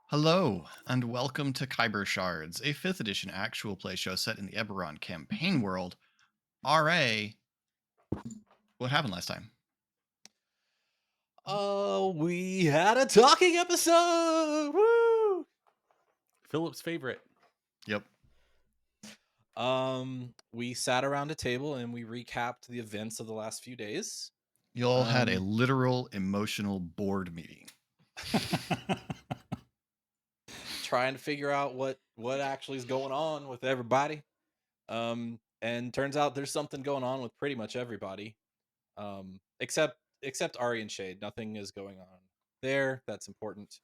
Hello, and welcome to Khyber Shards, a 5th edition actual play show set in the Eberron campaign world. RA, what happened last time? Oh, we had a talking episode. Woo! Philip's favorite. Yep. We sat around a table and we recapped the events of the last few days. You all had a literal emotional board meeting. Trying to figure out what actually is going on with everybody. And turns out there's something going on with pretty much everybody. Except Ari and Shade. Nothing is going on there. That's important.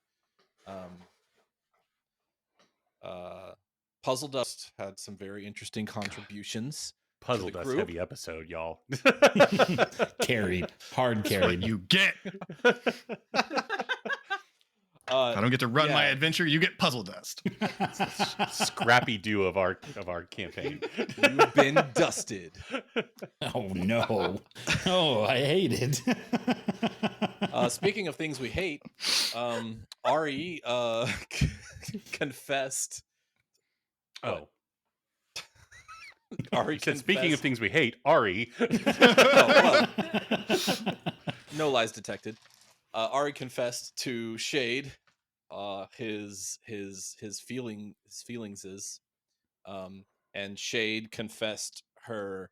Puzzle Dust had some very interesting contributions. Puzzle Dust heavy episode, y'all. Hard carried. You get. I don't get to run my adventure. You get Puzzle Dust. Scrappy do of our campaign. You've been dusted. Oh no! Oh, I hate it. Speaking of things we hate, Ari confessed. Oh. Ari said, speaking of things we hate, Ari. No lies detected. Ari confessed to Shade his feelings is, and Shade confessed her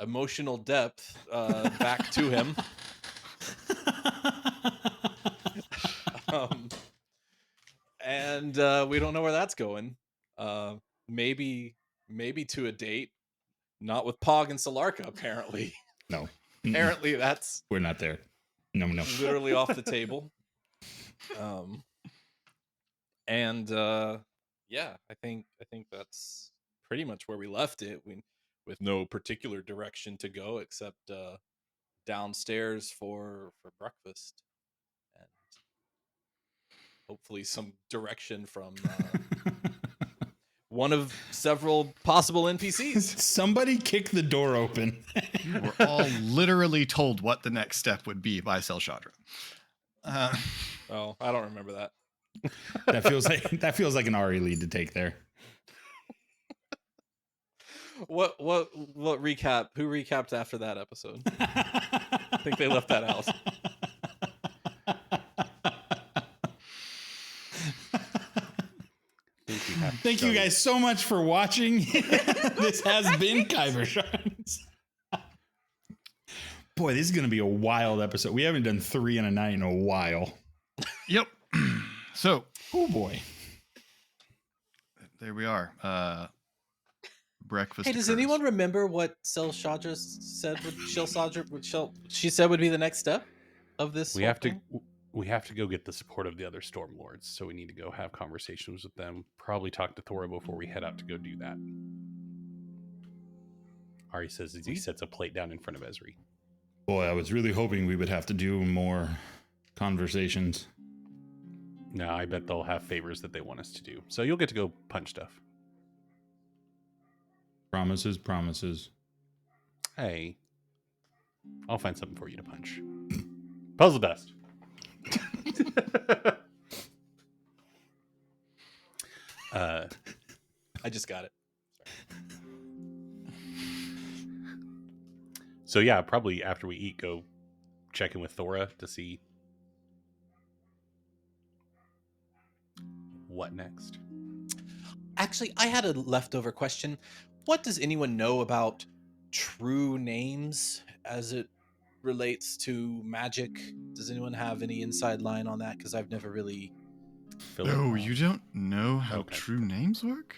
emotional depth back to him. And we don't know where that's going. Maybe to a date, not with Pog and Solarka, apparently. No. Apparently that's... We're not there. No. Literally off the table. Yeah, I think that's pretty much where we left it. With no particular direction to go except downstairs for breakfast. And hopefully some direction from one of several possible NPCs. Somebody kick the door open. We're all literally told what the next step would be by Selshadra. Oh, I don't remember that. That feels like an Ari lead to take there. What recap? Who recapped after that episode? I think they left that out. Thank you guys so much for watching. This has been Khyber Shards. Boy, this is going to be a wild episode. We haven't done 3 and a night in a while. Yep. So, oh boy, there we are. Breakfast. Hey, does anyone remember what Selshadra said? She said would be the next step of this? We have to go get the support of the other Stormlords, so we need to go have conversations with them. Probably talk to Thora before we head out to go do that. Ari says as he sets a plate down in front of Ezri. Boy, I was really hoping we would have to do more conversations. No, I bet they'll have favors that they want us to do. So you'll get to go punch stuff. Promises. Hey, I'll find something for you to punch. Puzzle Dust. I just got it. So yeah, probably after we eat, go check in with Thora to see what next. Actually, I had a leftover question. What does anyone know about true names as it relates to magic? Does anyone have any inside line on that? Because I've never really... Oh, you don't know how true names work?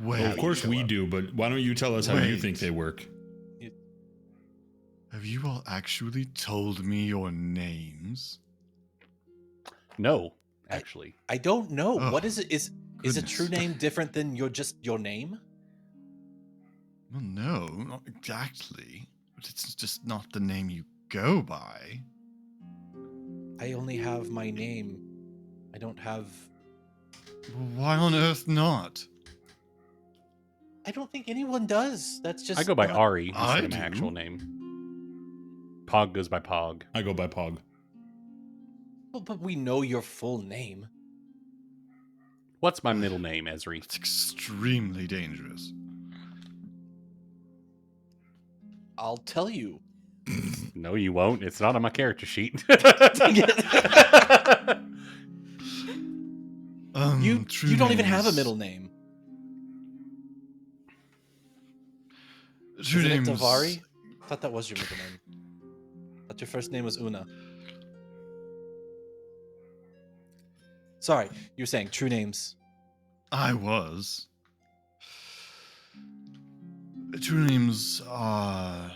Well, of course we do, but why don't you tell us how you think they work? Have you all actually told me your names? No, actually. I don't know. Oh, what is it? Is a true name different than your name? Well, no, not exactly. But it's just not the name you go by. I only have my name. I don't have... Why on earth not? I don't think anyone does. That's just... I go by Ari I instead of my do. actual name. Pog goes by Pog. I go by Pog. But we know your full name. What's my middle name, Ezri? It's extremely dangerous. I'll tell you. No, you won't. It's not on my character sheet. You True don't even have a names- middle name. True Isn't it names. Davari? I thought that was your middle name. I thought your first name was Una. Sorry, you were saying true names. I was. True names are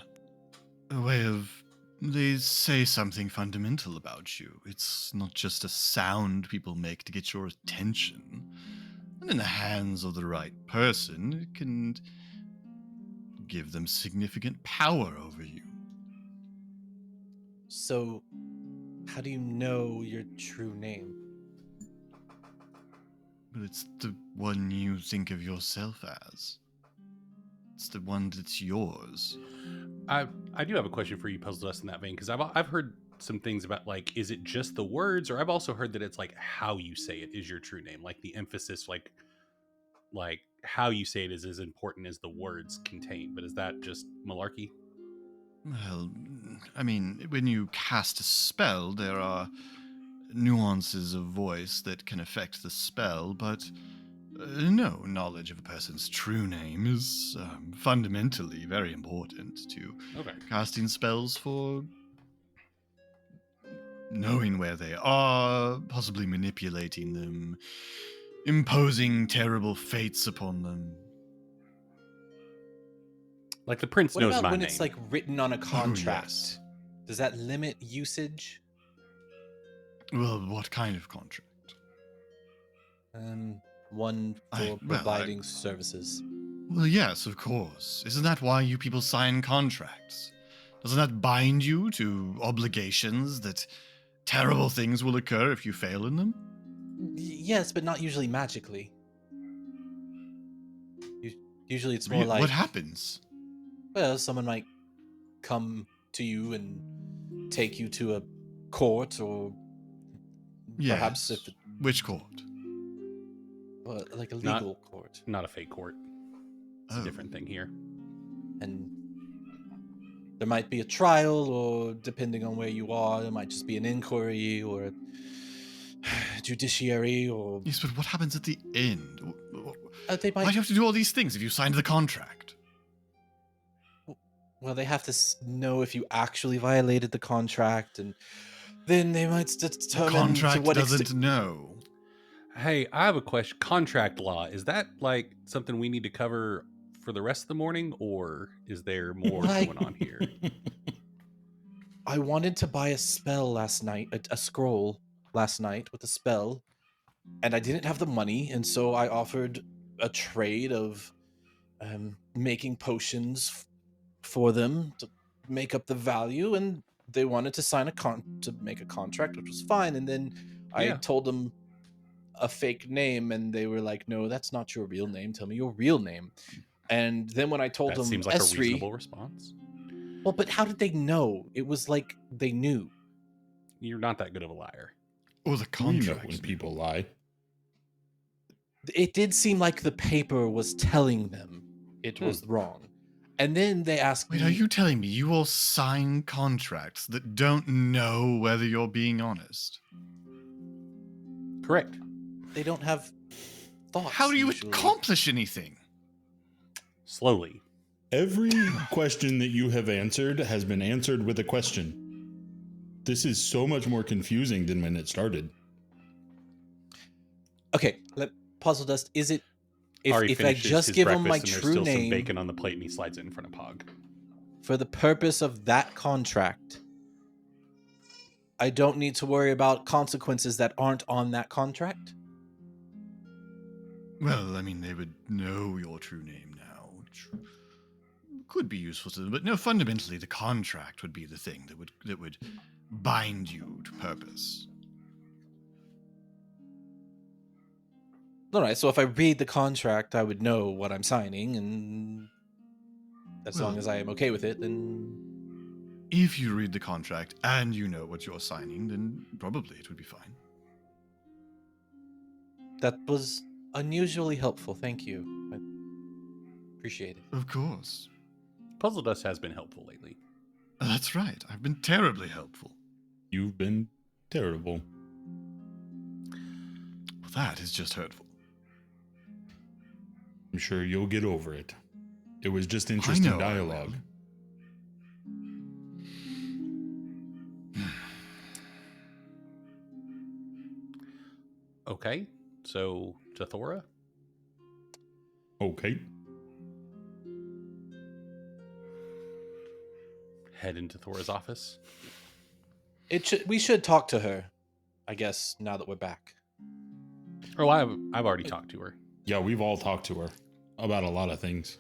a way of. They say something fundamental about you. It's not just a sound people make to get your attention. And in the hands of the right person, it can give them significant power over you. So, how do you know your true name? But it's the one you think of yourself as. It's the one that's yours. I do have a question for you, Puzzle Dust, in that vein, because I've heard some things about, like, is it just the words, or I've also heard that it's like how you say it is your true name, like the emphasis, like how you say it is as important as the words contain. But is that just malarkey? Well, I mean, when you cast a spell, there are nuances of voice that can affect the spell, but no, knowledge of a person's true name is fundamentally very important to Okay. casting spells for knowing where they are, possibly manipulating them, imposing terrible fates upon them. Like the prince What knows about my when name. it's like written on a contract? yes. Does that limit usage? Well, what kind of contract? One for well, providing services. Well, yes, of course. Isn't that why you people sign contracts? Doesn't that bind you to obligations that terrible things will occur if you fail in them? Yes, but not usually magically. Usually it's more like, What happens? well, someone might come to you and take you to a court, or perhaps Yes. if Which court? like a Not- legal court. Not a fake court. It's Oh. a different thing here. And there might be a trial, or depending on where you are, there might just be an inquiry or a judiciary, or Yes, but what happens at the end? they Why might. do you have to do all these things if you signed the contract? Well, they have to know if you actually violated the contract, and then they might The determine contract to what doesn't extent. know. Hey, I have a question. Contract law, is that like something we need to cover for the rest of the morning, or is there more Like- going on here? I wanted to buy a spell last night, a scroll last night with a spell, and I didn't have the money, and so I offered a trade of making potions for them to make up the value, and they wanted to sign to make a contract, which was fine. And then I Yeah. told them a fake name, and they were like, "No, that's not your real name. Tell me your real name." And then when I told That them seems like a Esri, reasonable response. well, but how did they know? It was like they knew. You're not that good of a liar. Or the We know contract. when people lie. It did seem like the paper was telling them it was wrong. And then they asked Wait, me, are you telling me you all sign contracts that don't know whether you're being honest? Correct. they don't have thoughts. How do you usually. accomplish anything? Slowly. Every question that you have answered has been answered with a question. This is so much more confusing than when it started. Okay, Puzzle Dust, is it if Ari I finishes just his give him breakfast my and there's true still some name bacon on the plate and he slides it in front of Pog. for the purpose of that contract, I don't need to worry about consequences that aren't on that contract? Well, I mean, they would know your true name now, which could be useful to them. But no, fundamentally, the contract would be the thing that would bind you to purpose. All right, so if I read the contract, I would know what I'm signing, and as long Well- as I am okay with it, then If you read the contract and you know what you're signing, then probably it would be fine. That was unusually helpful. Thank you. I appreciate it. Of course. Puzzle Dust has been helpful lately. That's right. I've been terribly helpful. You've been terrible. Well, that is just hurtful. I'm sure you'll get over it. It was just interesting I will. dialogue. Okay, so to Thora. Okay. Head into Thora's office. We should talk to her, I guess, now that we're back. Oh, I've already talked to her. Yeah, we've all talked to her about a lot of things.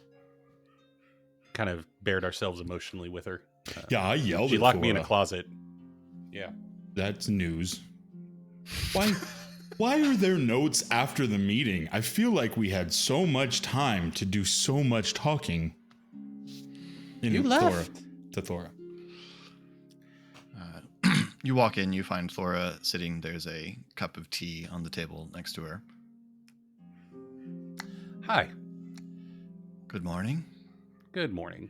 Kind of bared ourselves emotionally with her. Yeah, I yelled She at locked me in a Thora. closet. Yeah. That's news. Why are there notes after the meeting? I feel like we had so much time to do so much talking. You left. To Thora. You walk in, you find Thora sitting. There's a cup of tea on the table next to her. Hi. Good morning. Good morning.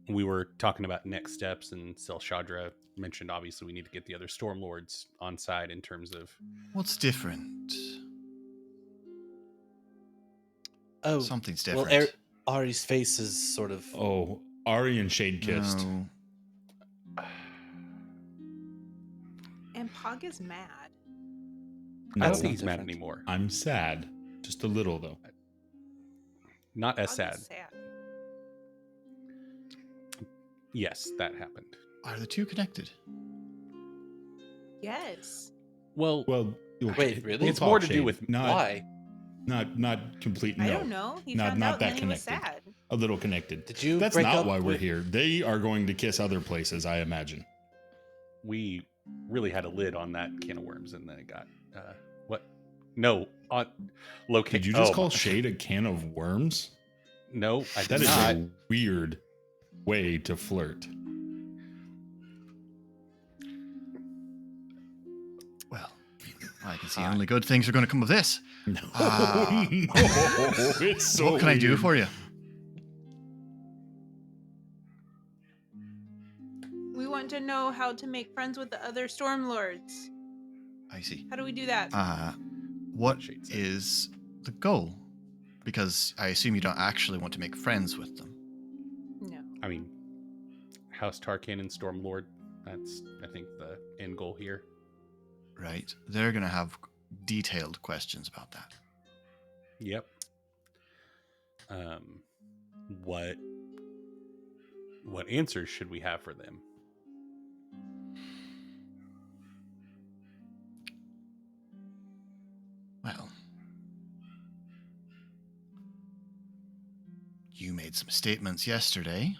We were talking about next steps, and Selshadra mentioned obviously we need to get the other Stormlords on side in terms of... What's different? Oh, Something's well, different. Ari's face is sort of... Oh, Ari and Shade kissed. No. And Pog is mad. No, I don't think he's different. mad anymore. I'm sad. Just a little, though. Not as Pog sad. is sad. Yes, that happened. Are the two connected? Yes. Well, Well, Wait, really? it's we'll more talk, to do Shade. with Why? Not complete. No, I don't know. He Not- found not out that and he was connected. sad. a little connected. Did you That's break not up why we're with- here. They are going to kiss other places, I imagine. we really had a lid on that can of worms, and then it got what? No, on location. Did you just call Shade a can of worms? No, I did That is not. a weird way to flirt. Well, I can see only good things are going to come of this. No, Ah. no, it's so. What can I do weird. for you? We want to know how to make friends with the other Stormlords. I see. How do we do that? What Shade said. is the goal? Because I assume you don't actually want to make friends with them. No. I mean, House Tarkin and Stormlord. That's, I think, the end goal here. Right? They're going to have detailed questions about that. Yep. What answers should we have for them? Well, you made some statements yesterday.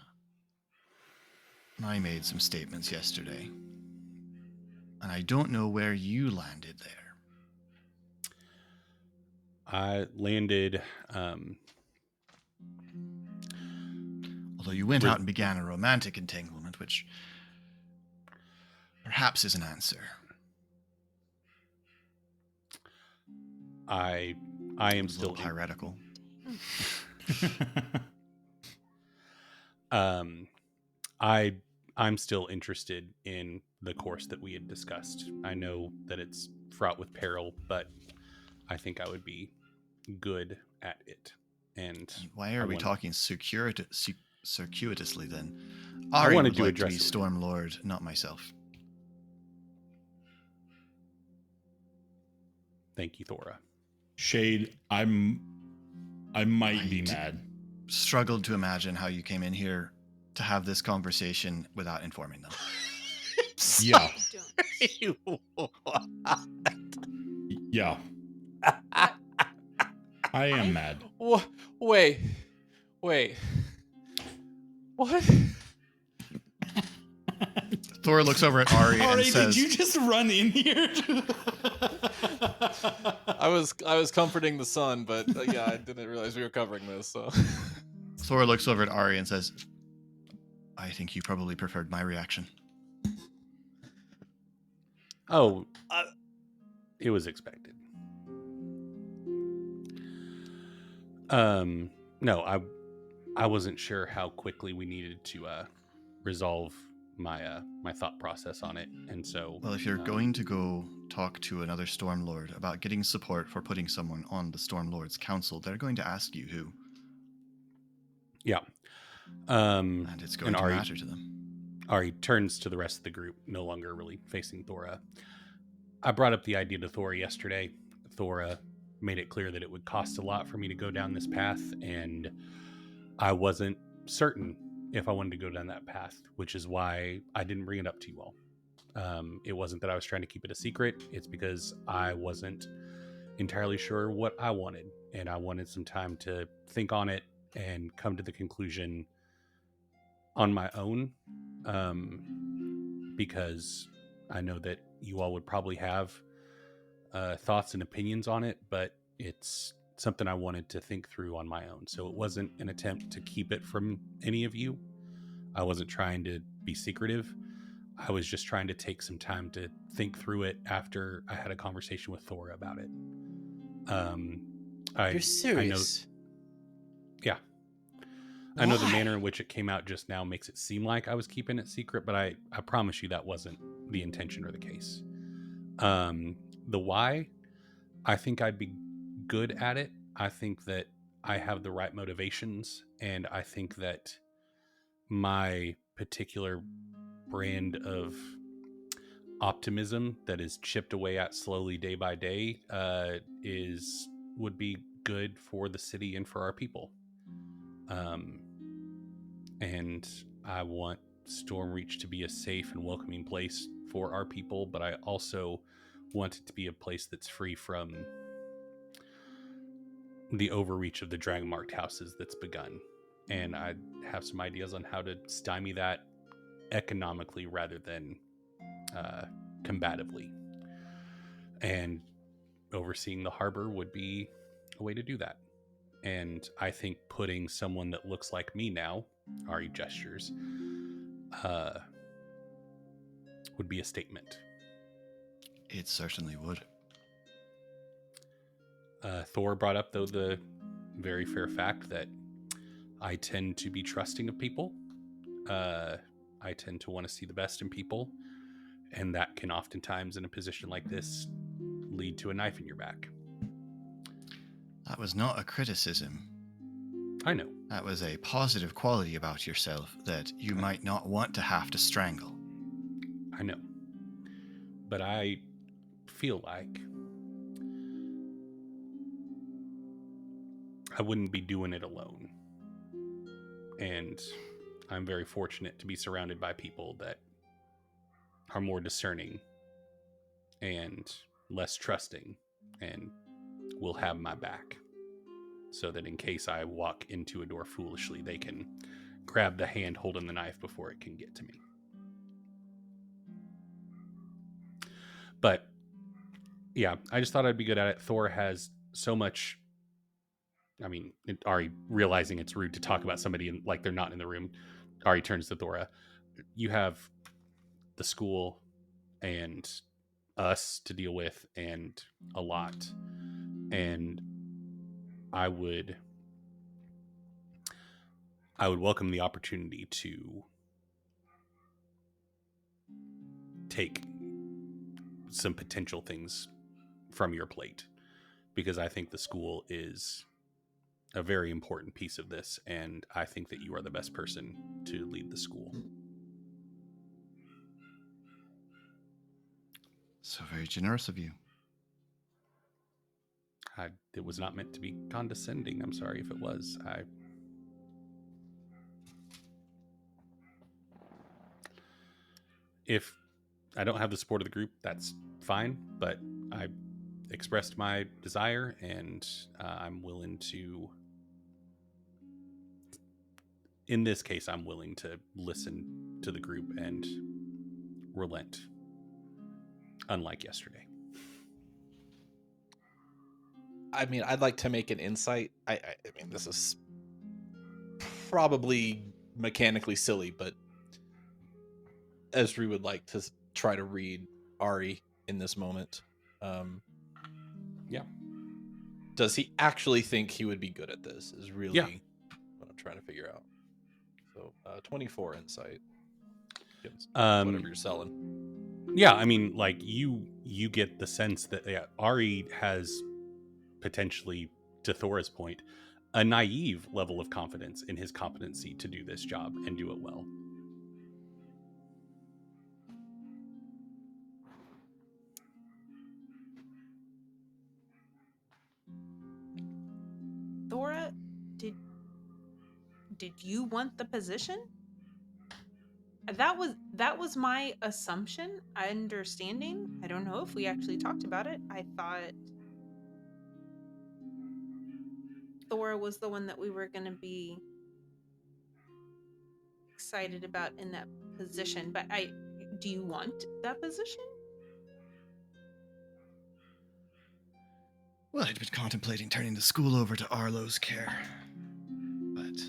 I made some statements yesterday. And I don't know where you landed there. I landed. Although you went out and began a romantic entanglement, which perhaps is an answer. I am It was a still little heretical. I'm still interested in the course that we had discussed. I know that it's fraught with peril, but I think I would be good at it. And Why are I we wanna- talking circuitously then? I Ari wanted would to like to address be it with you. Stormlord, not myself. Thank you, Thora. Shade, I might be Right. mad. Struggled to imagine how you came in here to have this conversation without informing them. Yeah, Don't. yeah. I am mad. Wait. What? Thor looks over at Ari and Ari, says, did you just run in here? I was comforting the son, but yeah, I didn't realize we were covering this. So Thor looks over at Ari and says, I think you probably preferred my reaction. Oh, it was expected. No, I wasn't sure how quickly we needed to resolve my my thought process on it, and so. Well, if you're going to go talk to another Stormlord about getting support for putting someone on the Stormlord's council, they're going to ask you who, Yeah. and it's going and to Ari, matter to them. Ari turns to the rest of the group, no longer really facing Thora. I brought up the idea to Thora yesterday. Thora made it clear that it would cost a lot for me to go down this path, and I wasn't certain if I wanted to go down that path, which is why I didn't bring it up to you all. It wasn't that I was trying to keep it a secret. It's because I wasn't entirely sure what I wanted, and I wanted some time to think on it and come to the conclusion on my own, because I know that you all would probably have thoughts and opinions on it, but it's something I wanted to think through on my own. So it wasn't an attempt to keep it from any of you. I wasn't trying to be secretive. I was just trying to take some time to think through it after I had a conversation with Thora about it. You're serious? Yeah. I know the manner in which it came out just now makes it seem like I was keeping it secret, but I promise you that wasn't the intention or the case. The why, I think I'd be good at it. I think that I have the right motivations, and I think that my particular brand of optimism that is chipped away at slowly day by day would be good for the city and for our people. And I want Stormreach to be a safe and welcoming place for our people, but I also want it to be a place that's free from the overreach of the dragon-marked houses that's begun. And I have some ideas on how to stymie that economically rather than combatively. And overseeing the harbor would be a way to do that. And I think putting someone that looks like me now, Ari gestures, would be a statement. It certainly would. Thor brought up, though, the very fair fact that I tend to be trusting of people. I tend to want to see the best in people. And that can oftentimes, in a position like this, lead to a knife in your back. That was not a criticism. I know. That was a positive quality about yourself that you might not want to have to strangle. I know. But I feel like I wouldn't be doing it alone. And I'm very fortunate to be surrounded by people that are more discerning and less trusting and will have my back, so that in case I walk into a door foolishly, they can grab the hand holding the knife before it can get to me. But yeah, I just thought I'd be good at it. Thor has so much. I mean, Ari, realizing it's rude to talk about somebody like they're not in the room, Ari turns to Thora. You have the school and us to deal with, and a lot. And I would welcome the opportunity to take some potential things from your plate, because I think the school is a very important piece of this, and I think that you are the best person to lead the school. So very generous of you. It was not meant to be condescending. I'm sorry if it was. If I don't have the support of the group, that's fine, but I expressed my desire, and I'm willing to, in this case, I'm willing to listen to the group and relent, unlike yesterday. I mean, I'd like to make an insight. I mean, this is probably mechanically silly, but Esri would like to try to read Ari in this moment. Yeah. Does he actually think he would be good at this? Is really what I'm trying to figure out. So 24 insight. Against whatever you're selling. Yeah, I mean, like you get the sense that Ari has potentially, to Thora's point, a naive level of confidence in his competency to do this job and do it well. Thora, did you want the position? That was my assumption, understanding. I don't know if we actually talked about it. I thought Thora was the one that we were going to be excited about in that position. But do you want that position? Well, I'd been contemplating turning the school over to Arlo's care. But,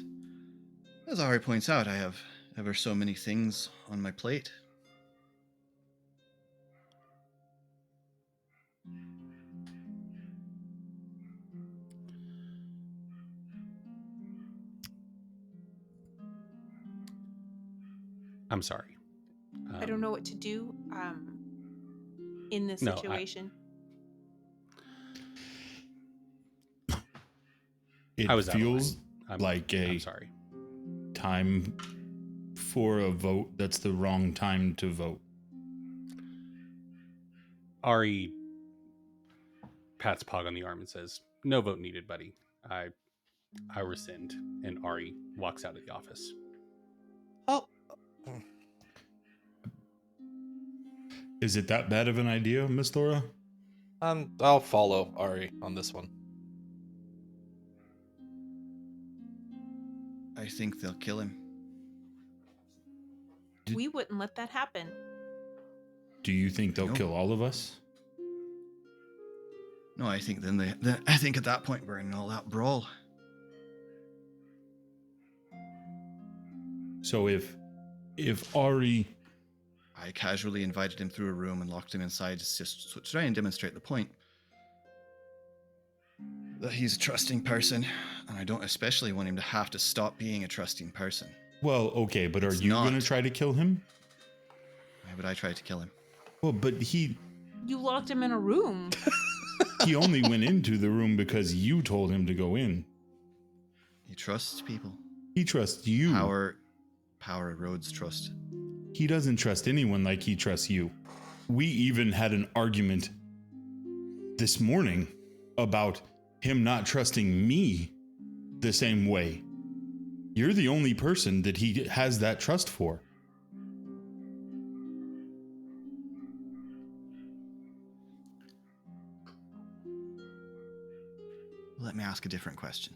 as Ari points out, I have ever so many things on my plate. I'm sorry. I don't know what to do in this situation. It I was out of feels line. like I'm sorry. time for a vote that's the wrong time to vote. Ari pats Pog on the arm and says, "No vote needed, buddy. I rescind." And Ari walks out of the office. Oh. Is it that bad of an idea, Miss Thora? I'll follow Ari on this one. I think they'll kill him. We wouldn't let that happen. Do you think they'll No. kill all of us? No, I think I think at that point we're in an all-out brawl. So if Ari, I casually invited him through a room and locked him inside just to try and demonstrate the point that he's a trusting person, and I don't especially want him to have to stop being a trusting person. well, okay, but are It's you not. going to try to kill him? Why would I try to kill him? Well, but You locked him in a room. he only went into the room because you told him to go in. He trusts people. He trusts you. Power erodes trust. He doesn't trust anyone like he trusts you. We even had an argument this morning about him not trusting me the same way. You're the only person that he has that trust for. Let me ask a different question.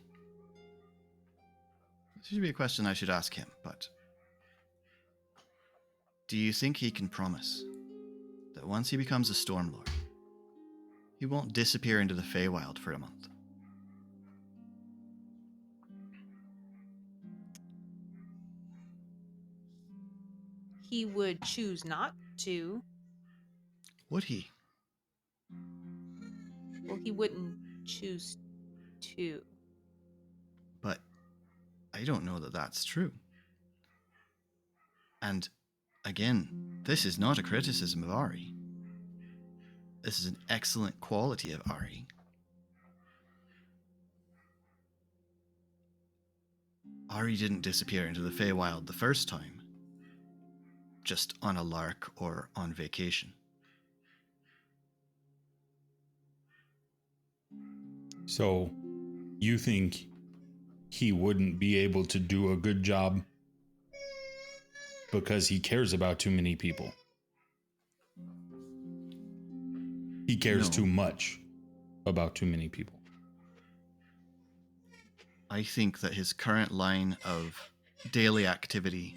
This should be a question I should ask him, but do you think he can promise that once he becomes a Stormlord, he won't disappear into the Feywild for a month? He would choose not to. Would he? Well, he wouldn't choose to. But I don't know that that's true. And again, this is not a criticism of Ari. This is an excellent quality of Ari. Ari didn't disappear into the Feywild the first time, just on a lark or on vacation. So, you think he wouldn't be able to do a good job because he cares about too many people? He cares No. too much about too many people. I think that his current line of daily activity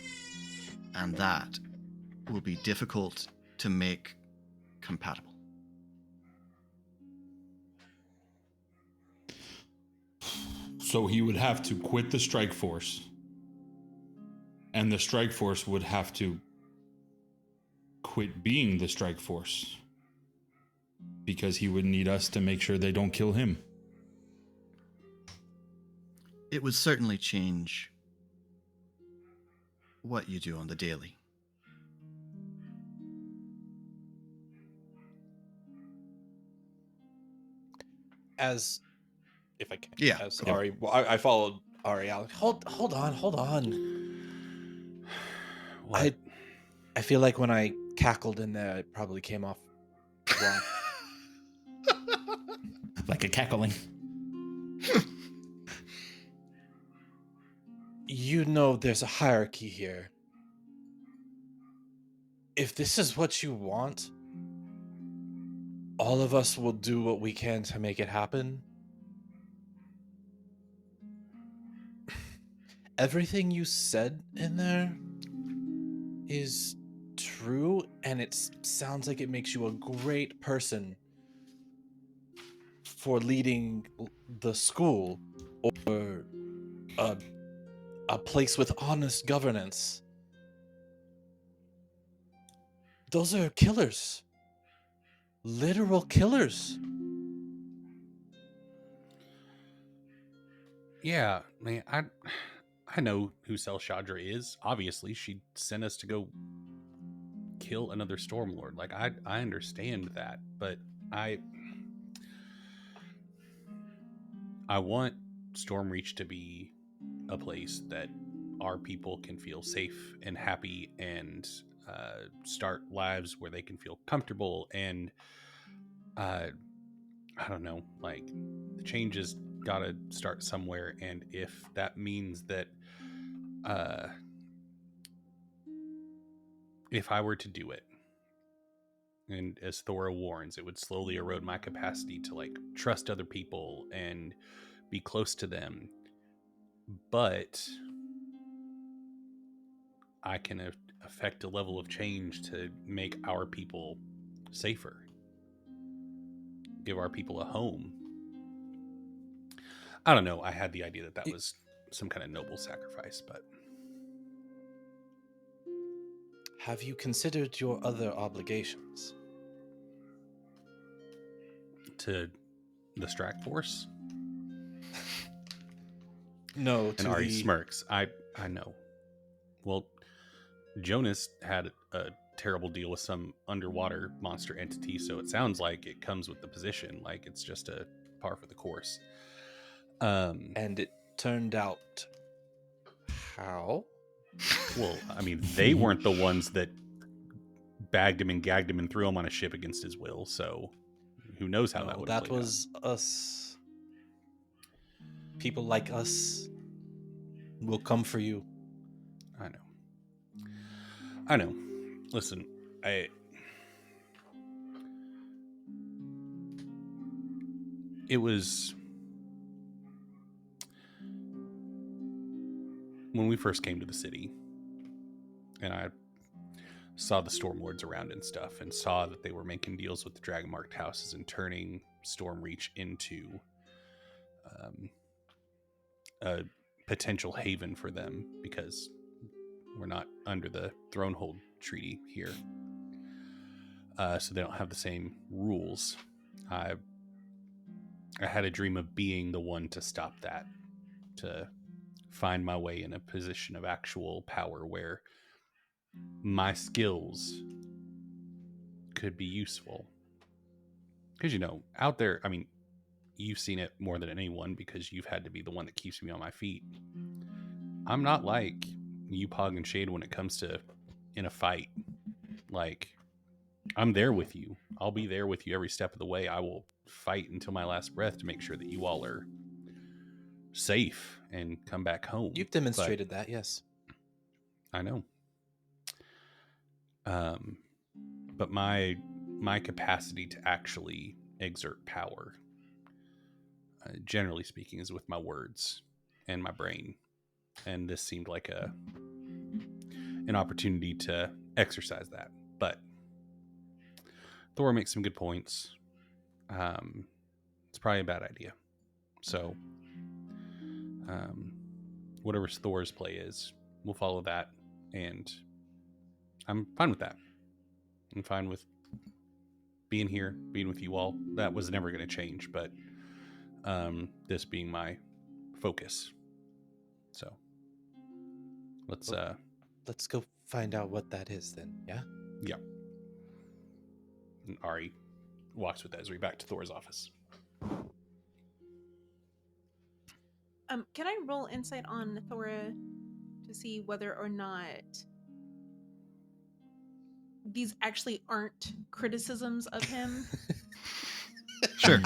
and that will be difficult to make compatible. So he would have to quit the strike force, and the strike force would have to quit being the strike force. Because he would need us to make sure they don't kill him. It would certainly change what you do on the daily. As if I can, Yeah. as Yeah. Ari, well, I followed Ari out. Hold on. What? I feel like when I cackled in there, it probably came off wrong. Like a cackling. You know, there's a hierarchy here. If this is what you want, all of us will do what we can to make it happen. Everything you said in there is true, and it sounds like it makes you a great person for leading the school or a place with honest governance. Those are killers. Literal killers. Yeah, man, I know who Sel Shadra is. Obviously, she sent us to go kill another Stormlord. Like, I understand that, but I want Stormreach to be a place that our people can feel safe and happy and start lives where they can feel comfortable. And I don't know, like, the change has got to start somewhere. And if that means that if I were to do it, and as Thora warns, it would slowly erode my capacity to like trust other people and be close to them. But I can affect a level of change to make our people safer, give our people a home. I don't know. I had the idea that that was some kind of noble sacrifice, but Have you considered your other obligations? to the Strack Force? No, And to Ari the smirks. I know. Well, Jonas had a terrible deal with some underwater monster entity, so it sounds like it comes with the position, like it's just a par for the course. and it turned out how? Well, I mean, they weren't the ones that bagged him and gagged him and threw him on a ship against his will, so who knows how that No, would have that played was us. People like us will come for you. out. I know. Listen, it was when we first came to the city, and I saw the Stormlords around and stuff, and saw that they were making deals with the Dragon-marked houses and turning Stormreach into a potential haven for them, because we're not under the Thronehold Treaty here, so they don't have the same rules. I had a dream of being the one to stop that, to find my way in a position of actual power where my skills could be useful. Because, you know, out there, I mean, you've seen it more than anyone because you've had to be the one that keeps me on my feet. I'm not like you, Pog and Shade, when it comes to in a fight. Like, I'm there with you. I'll be there with you every step of the way. I will fight until my last breath to make sure that you all are safe and come back home. You've demonstrated that, yes. I know. But my capacity to actually exert power, generally speaking, is with my words and my brain. And this seemed like an opportunity to exercise that. But Thor makes some good points. It's probably a bad idea. So, whatever Thor's play is, we'll follow that, and I'm fine with that. I'm fine with being here, being with you all. That was never going to change, but this being my focus. So let's Let's go find out what that is then, yeah? yeah. And Ari walks with Ezri back to Thor's office. Can I roll insight on Thora to see whether or not these actually aren't criticisms of him? Sure.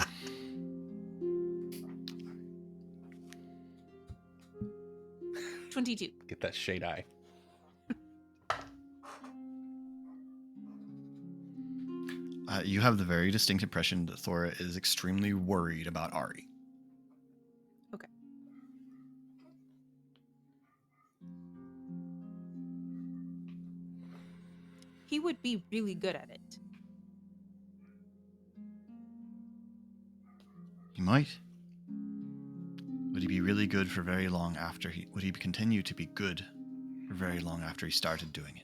22. Get that shade eye. You have the very distinct impression that Thora is extremely worried about Ari. Okay. He would be really good at it. He might. Would he be really good for very long after would he continue to be good for very long after he started doing it?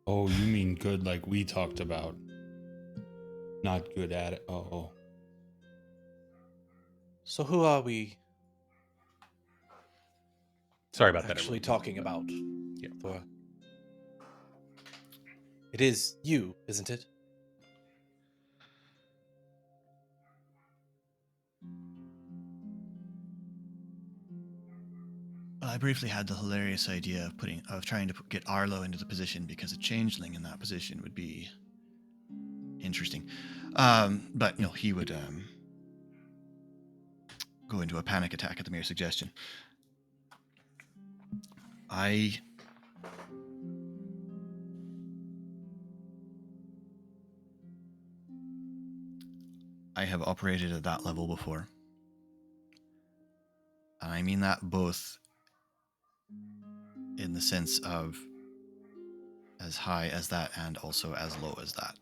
Oh, you mean good like we talked about. Not good at it. Oh. So who are we Sorry about that. actually Everyone. talking about? Yeah. Thora? It is you, isn't it? I briefly had the hilarious idea of trying to get Arlo into the position because a changeling in that position would be interesting. But no, he would go into a panic attack at the mere suggestion. I have operated at that level before. And I mean that both in the sense of as high as that and also as low as that.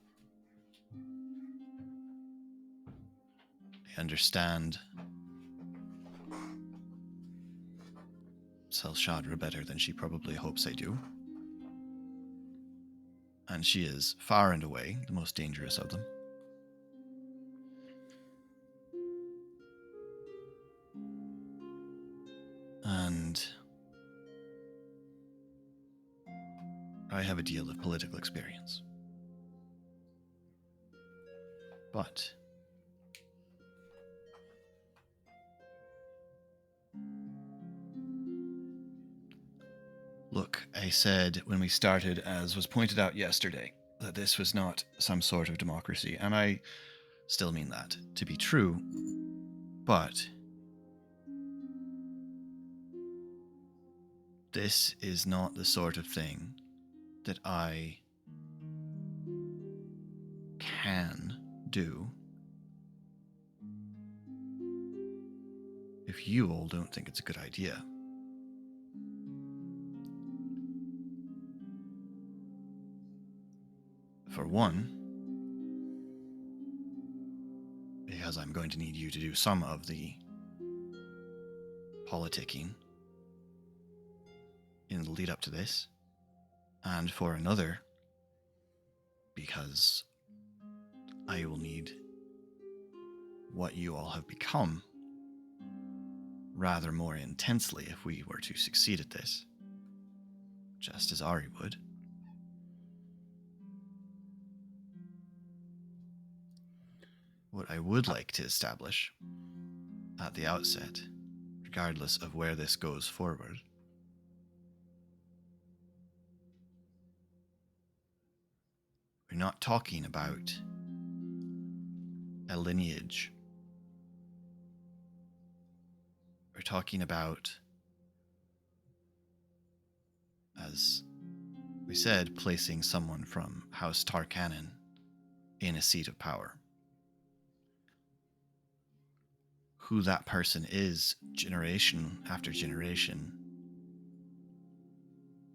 I understand Selshadra better than she probably hopes I do. And she is far and away the most dangerous of them. And I have a deal of political experience. But look, I said when we started, as was pointed out yesterday, that this was not some sort of democracy, and I still mean that to be true, but this is not the sort of thing that I can do if you all don't think it's a good idea. For one, because I'm going to need you to do some of the politicking in the lead up to this, and for another, because I will need what you all have become rather more intensely if we were to succeed at this, just as Ari would. What I would like to establish at the outset, regardless of where this goes forward, we're not talking about a lineage. We're talking about, as we said, placing someone from House Tarkanan in a seat of power. Who that person is, generation after generation,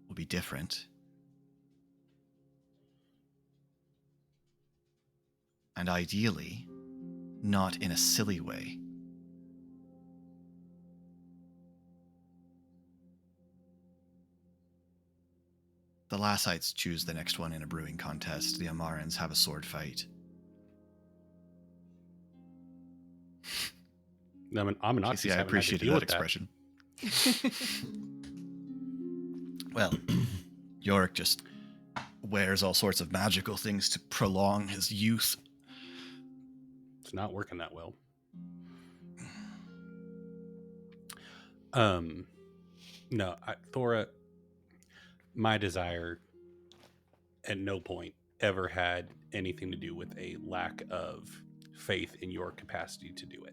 will be different. And ideally, not in a silly way. The Lassites choose the next one in a brewing contest. The Amarans have a sword fight. I'm not. Casey, I appreciated that expression. Well, Yorick just wears all sorts of magical things to prolong his youth. It's not working that well. No, Thora, my desire at no point ever had anything to do with a lack of faith in your capacity to do it.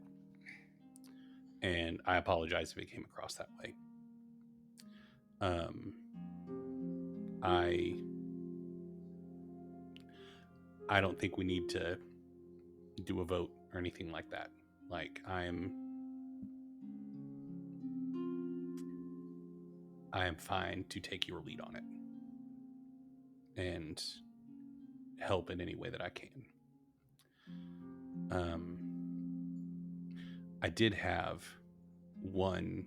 And I apologize if it came across that way. I don't think we need to do a vote or anything like that. Like, I am fine to take your lead on it and help in any way that I can. I did have one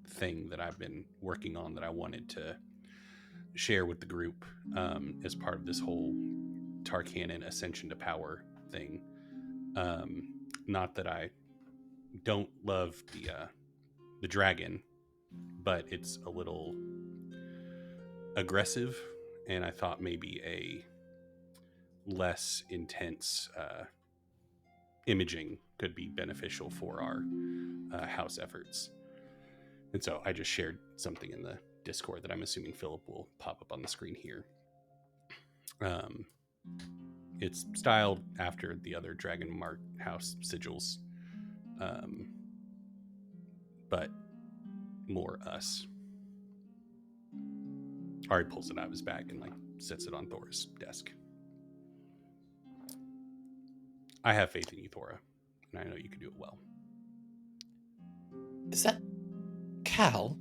thing that I've been working on that I wanted to share with the group as part of this whole Tarkanan ascension to power thing. Not that I don't love the dragon, but it's a little aggressive, and I thought maybe a less intense imaging could be beneficial for our house efforts. And so I just shared something in the Discord that I'm assuming Philip will pop up on the screen here. It's styled after the other Dragon Mark house sigils, but more us. Ari pulls it out of his bag and like sets it on Thora's desk. I have faith in you, Thora, and I know you can do it well. Is that Cal?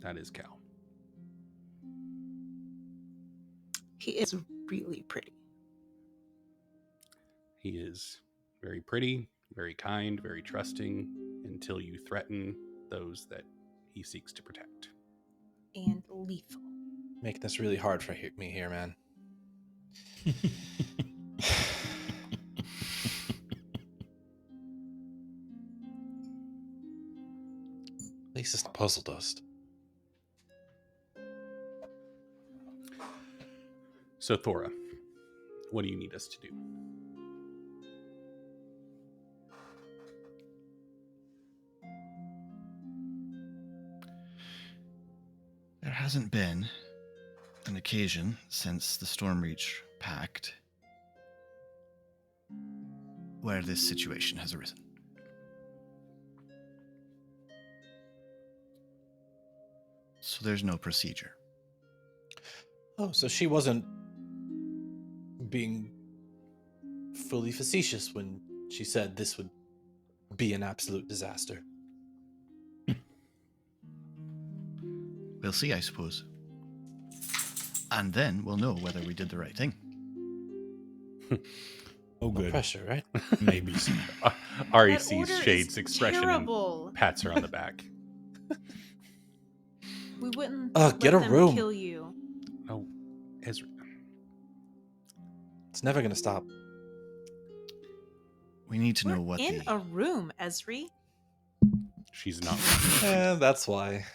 That is Cal. He is really pretty. He is very pretty, very kind, very trusting, until you threaten those that he seeks to protect. And lethal. Making this really hard for me here, man. At least it's not puzzle dust. So, Thora, what do you need us to do? There hasn't been an occasion since the Stormreach Pact where this situation has arisen. So there's no procedure. Oh, so she wasn't being fully facetious when she said this would be an absolute disaster. We'll see, I suppose. And then we'll know whether we did the right thing. Oh, No good. pressure, right? Maybe. Ari That sees order Shade's is expression terrible. and pats her on the back. We wouldn't Get let a them room. kill you. Oh, Ezra. It's never gonna stop. We need to We're know what in the... a room, Esri. She's not. That's why.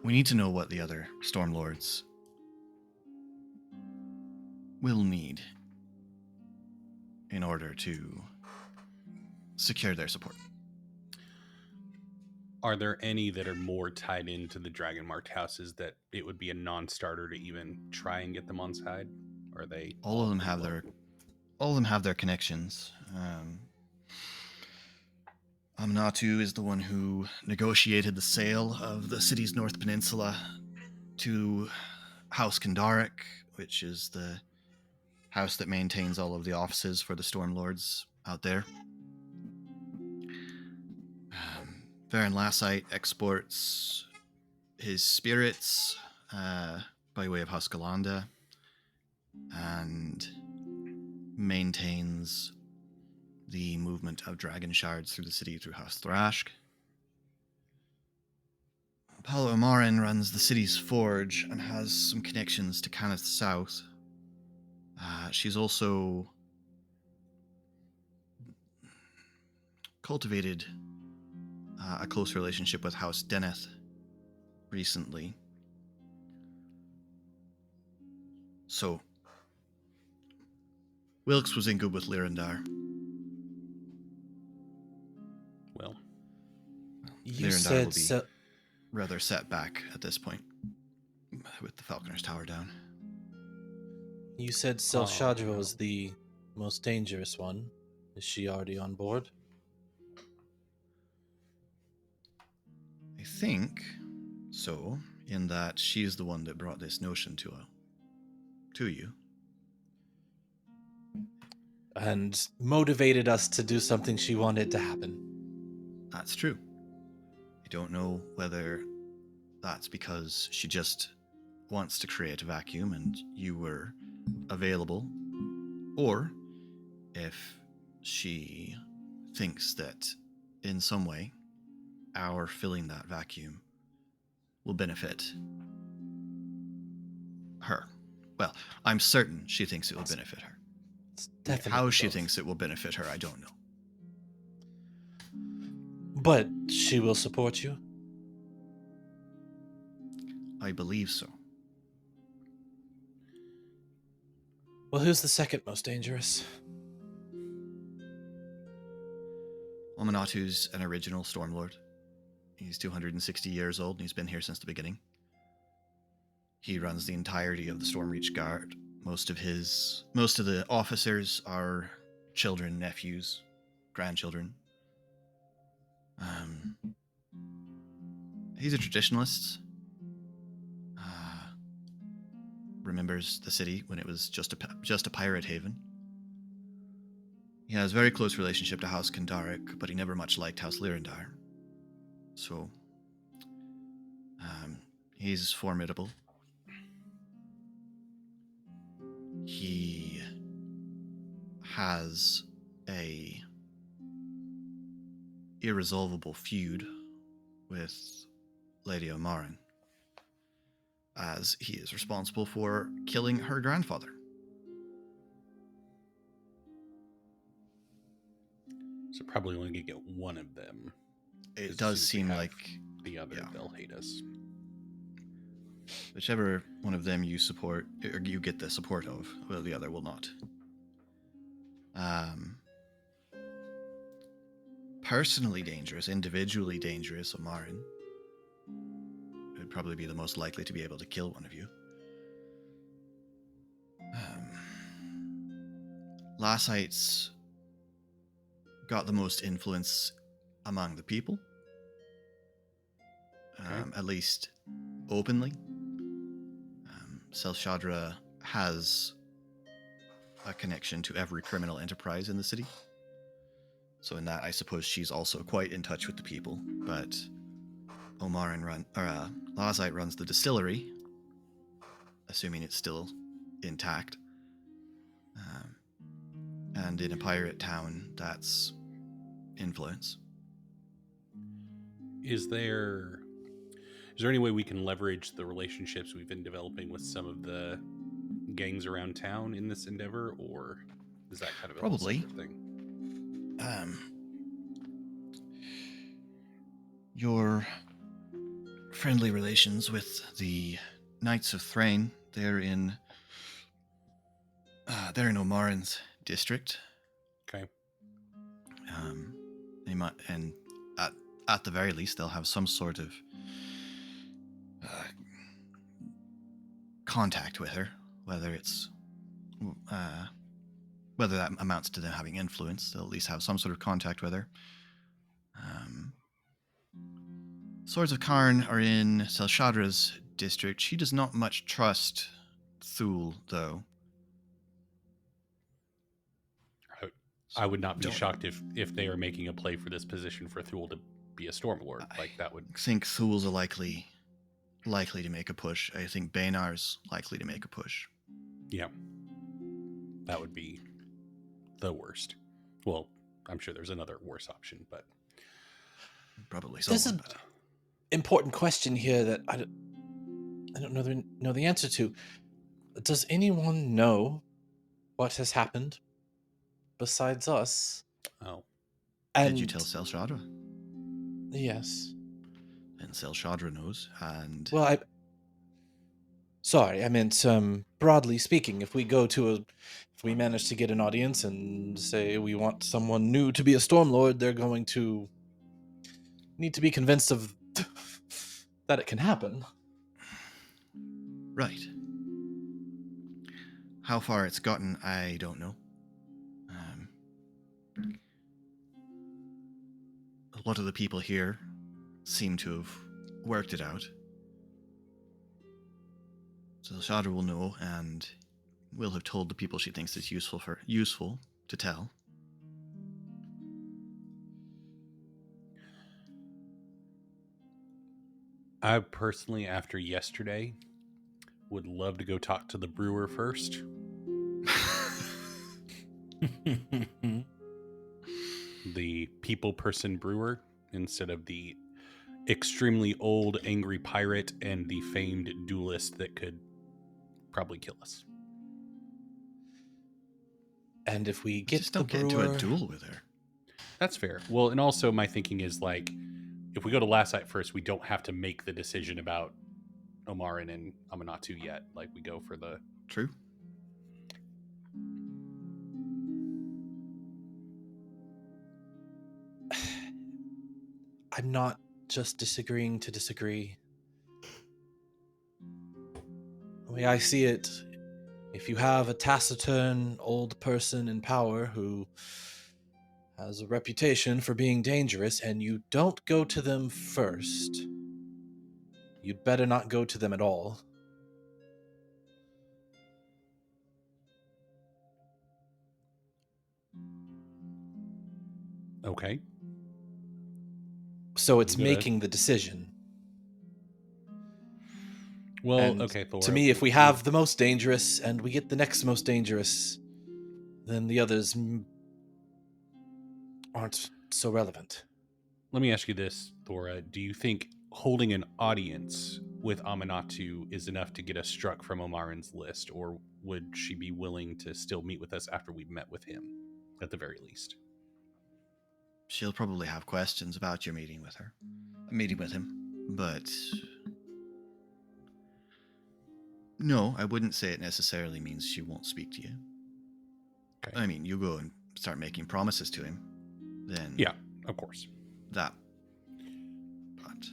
We need to know what the other Stormlords will need in order to secure their support. Are there any that are more tied into the Dragon Marked houses that it would be a non-starter to even try and get them on side? Are they All of them pretty have low? all of them have their connections. Aminatu is the one who negotiated the sale of the city's North Peninsula to House Kandaric, which is the house that maintains all of the offices for the Stormlords out there. Baron Lassite exports his spirits by way of Huskalanda and maintains the movement of dragon shards through the city through House Thrashk. Paula O'Marin runs the city's forge and has some connections to Kenneth South. She's also cultivated a close relationship with House Deneth recently. So, Wilkes was in good with Lyrandar. Well, You Lyrandar said will be so. rather set back at this point with the Falconer's Tower down. You said Selshadra was the most dangerous one. Is she already on board? I think so, in that she's the one that brought this notion to you. And motivated us to do something she wanted to happen. That's true. I don't know whether that's because she just wants to create a vacuum and you were available, or if she thinks that in some way our filling that vacuum will benefit her. Well, I'm certain she thinks it will benefit her. It's definitely How she both. thinks it will benefit her, I don't know. But she will support you? I believe so. Well, who's the second most dangerous? Ominatu's an original Stormlord. He's 260 years old and he's been here since the beginning. He runs the entirety of the Stormreach Guard. Most of the officers are children, nephews, grandchildren. He's a traditionalist. Remembers the city when it was just a pirate haven. He has a very close relationship to House Kandaric, but he never much liked House Lyrandar. So, he's formidable. He has a irresolvable feud with Lady O'Marin, as he is responsible for killing her grandfather. so probably only gonna get one of them. It 'Cause does as soon seem as we like have the other, yeah. they'll hate us. whichever one of them you support, or you get the support of, well, the other will not. Personally dangerous, individually dangerous, O'Marin would probably be the most likely to be able to kill one of you. Lassites got the most influence among the people, at least openly. Selshadra has a connection to every criminal enterprise in the city. So in that, I suppose she's also quite in touch with the people. But Lazite runs the distillery, assuming it's still intact. And in a pirate town, that's influence. Is there any way we can leverage the relationships we've been developing with some of the gangs around town in this endeavor, or is that kind of a whole Probably. separate thing? Your friendly relations with the Knights of Thrain, they're in O'Marin's district. Okay. They might, and at the very least, they'll have some sort of contact with her, whether that amounts to them having influence. They'll at least have some sort of contact with her. Swords of Karn are in Selshadra's district. She does not much trust Thule, though. I would not be shocked if they are making a play for this position for Thule to be a Stormlord. Like that would. I think Thule's are likely to make a push. I think Baynar's likely to make a push. Yeah. That would be the worst. Well, I'm sure there's another worse option, but Probably This someone. is important question here that I don't know the answer to. Does anyone know what has happened besides us? Oh, And Did you tell Selshadra? yes. And Selshadra knows, and Well, sorry, I meant broadly speaking. If we manage to get an audience and say we want someone new to be a Stormlord, they're going to need to be convinced of that it can happen. right. How far it's gotten, I don't know. A lot of the people here seem to have worked it out. So Shadra will know, and will have told the people she thinks it's useful to tell. I personally, after yesterday, would love to go talk to the brewer first. The people person brewer, instead of the extremely old angry pirate and the famed duelist that could probably kill us. And if we get Just the don't get brewer, into a duel with her. That's fair. Well, and also my thinking is like, if we go to Lassite first, we don't have to make the decision about Omarin and Amanatu yet. Like, we go for the... True. I'm not just disagreeing to disagree. The way I see it, if you have a taciturn old person in power who has a reputation for being dangerous and you don't go to them first, you'd better not go to them at all. Okay. So it's I'm gonna- making the decision. Well, And okay, Thor. to me, if we have the most dangerous and we get the next most dangerous, then the others aren't so relevant. Let me ask you this, Thora. Do you think holding an audience with Amanatu is enough to get us struck from Omarin's list, or would she be willing to still meet with us after we've met with him, at the very least? She'll probably have questions about your meeting with him, but no, I wouldn't say it necessarily means she won't speak to you. Okay. I mean, you go and start making promises to him, then Yeah, of course. that. But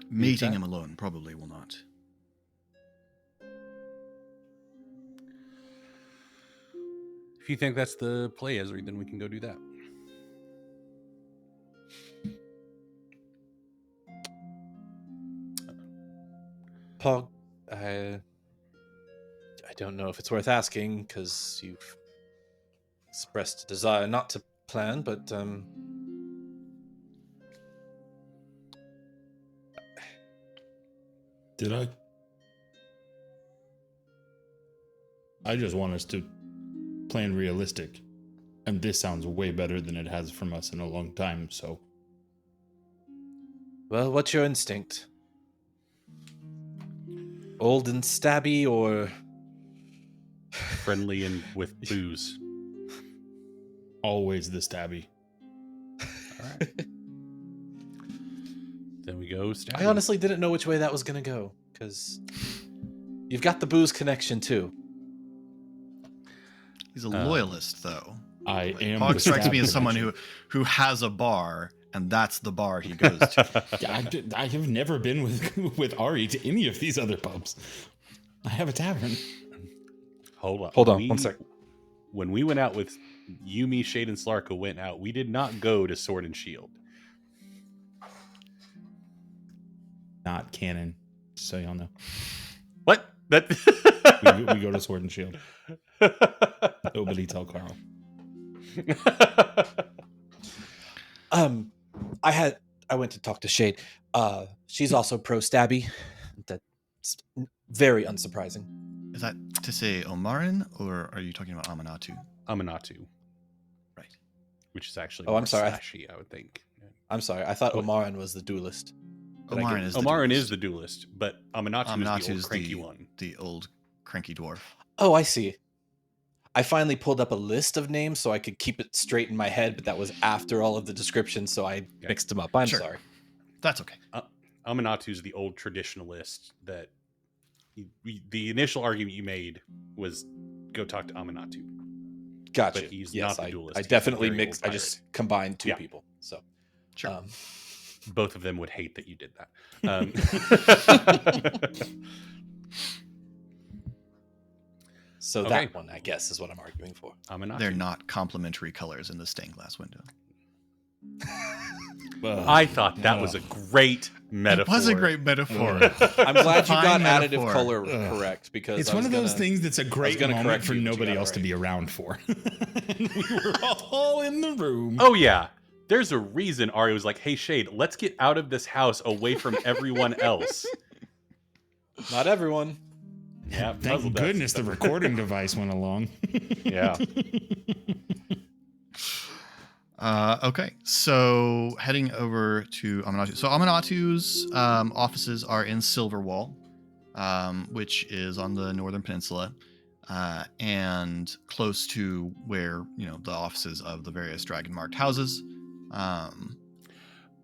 meeting him alone probably will not. If you think that's the play, Ezri, then we can go do that. Pog, I don't know if it's worth asking because you've expressed a desire not to plan, but Did I? I just want us to plan realistic. And this sounds way better than it has from us in a long time, so. well, what's your instinct? Old and stabby, or Friendly and with booze. Always the stabby. All right. Then we go stabby. I honestly didn't know which way that was going to go because you've got the booze connection too. He's a loyalist, though. I am. Hog the strikes me stabby as someone connection. who has a bar, and that's the bar he goes to. Yeah, I have never been with Ari to any of these other pubs. I have a tavern. Hold on. Hold on, 1 sec. When we went out with Yumi, Shade, and Slarka went out, we did not go to Sword and Shield. Not canon, so y'all know. What? That We go to Sword and Shield. Nobody tell Carl. I went to talk to Shade. She's also pro stabby. That's very unsurprising. Is that to say Omarin, or are you talking about Amanatu? Amanatu. Right. Which is actually Oh, more I'm sorry. slashy, I would think. I'm sorry. I thought What? Omaran was the duelist. Did I Omaran get- is the Omaran duelist. is the duelist, but Aminatou is the Aminatou old is cranky one. the old cranky dwarf. Oh, I see. I finally pulled up a list of names so I could keep it straight in my head, but that was after all of the descriptions, so I mixed them up. I'm Sure. sorry. That's okay. Aminatou is the old traditionalist that the initial argument you made was go talk to Aminatou. Gotcha. But he's yes, not the duelist. I He's a definitely very mixed. I old just combined 2 Yeah. people. So, Sure. Both of them would hate that you did that. so Okay. that one, I guess, is what I'm arguing for. Aminatou. They're not complementary colors in the stained glass window. I thought that was a great metaphor. It was a great metaphor. I'm glad you got Fine additive metaphor. color Ugh. correct because It's I one was of those gonna- things that's a great gonna moment correct for you, but you nobody got it else to right. be around for. And we were all in the room. Oh yeah. There's a reason Ari was like, "Hey Shade, let's get out of this house away from everyone else." Not everyone. Yeah, Thank puzzle dust. goodness the recording device went along. Yeah. Okay, so heading over to Aminatou. So Aminatou's offices are in Silverwall, which is on the northern peninsula, and close to where the offices of the various dragon-marked houses.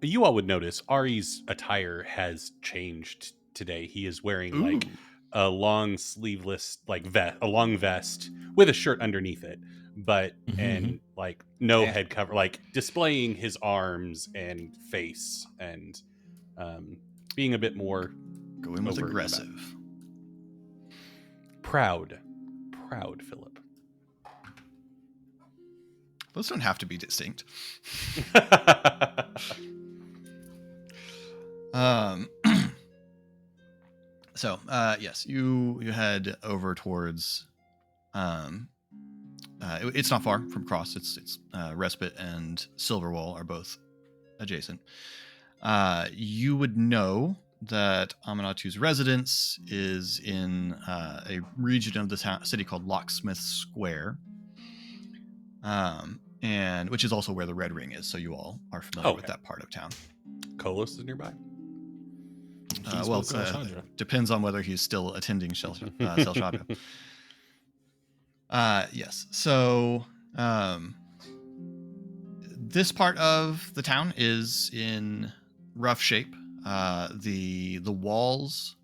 You all would notice Ari's attire has changed today. He is wearing like Ooh. a long sleeveless a long vest with a shirt underneath it, but and like no Damn. head cover, like displaying his arms and face and being a bit more Going with overt about it. aggressive. proud Philip. Those don't have to be distinct. So yes, you head over towards. It's not far from Cross. It's Respite and Silverwall are both adjacent. You would know that Aminatou's residence is in a region of the city called Locksmith Square, and which is also where the Red Ring is. So you all are familiar with Okay. that part of town. Kolos is nearby. He's Well, with Salshadra. depends on whether he's still attending Salshadra. Yes. So this part of the town is in rough shape. The walls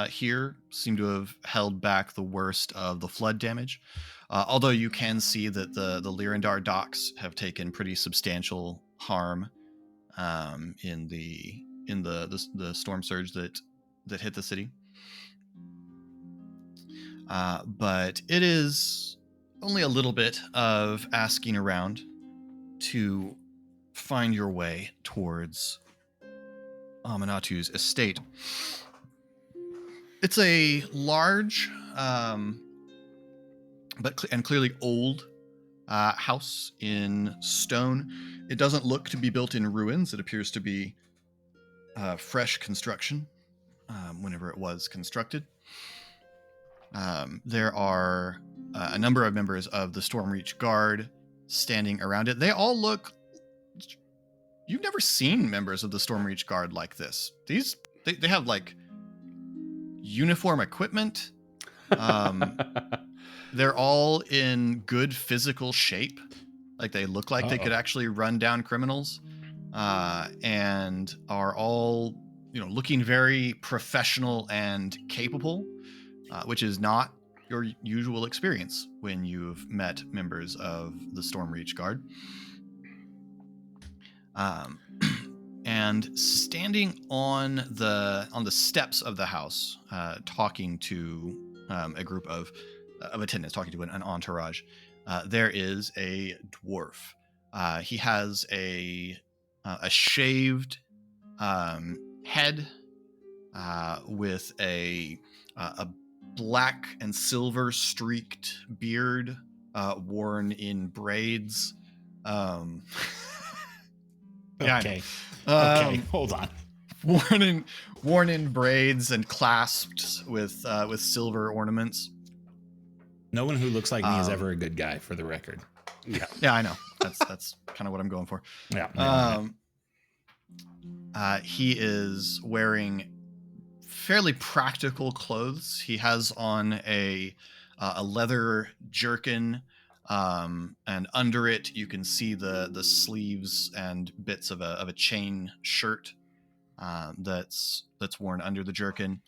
here seem to have held back the worst of the flood damage. Although you can see that the Lyrandar docks have taken pretty substantial harm in the storm surge that hit the city. But it is only a little bit of asking around to find your way towards Aminatou's estate. It's a large, but clearly old house in stone. It doesn't look to be built in ruins. It appears to be fresh construction whenever it was constructed. There are a number of members of the Stormreach Guard standing around it. They all look... You've never seen members of the Stormreach Guard like this. They have like uniform equipment. They're all in good physical shape. Like they look like they could actually run down criminals, and are all looking very professional and capable, which is not your usual experience when you've met members of the Stormreach Guard. And standing on the steps of the house, talking to a group of attendants, talking to an entourage, there is a dwarf. He has a shaved head with a black and silver streaked beard worn in braids. Yeah, Okay. I know. Okay. Hold on. Worn in braids and clasped with silver ornaments. No one who looks like me is ever a good guy, for the record. Yeah. Yeah, I know. That's kind of what I'm going for. Yeah. He is wearing fairly practical clothes. He has on a leather jerkin, and under it you can see the sleeves and bits of a chain shirt that's worn under the jerkin.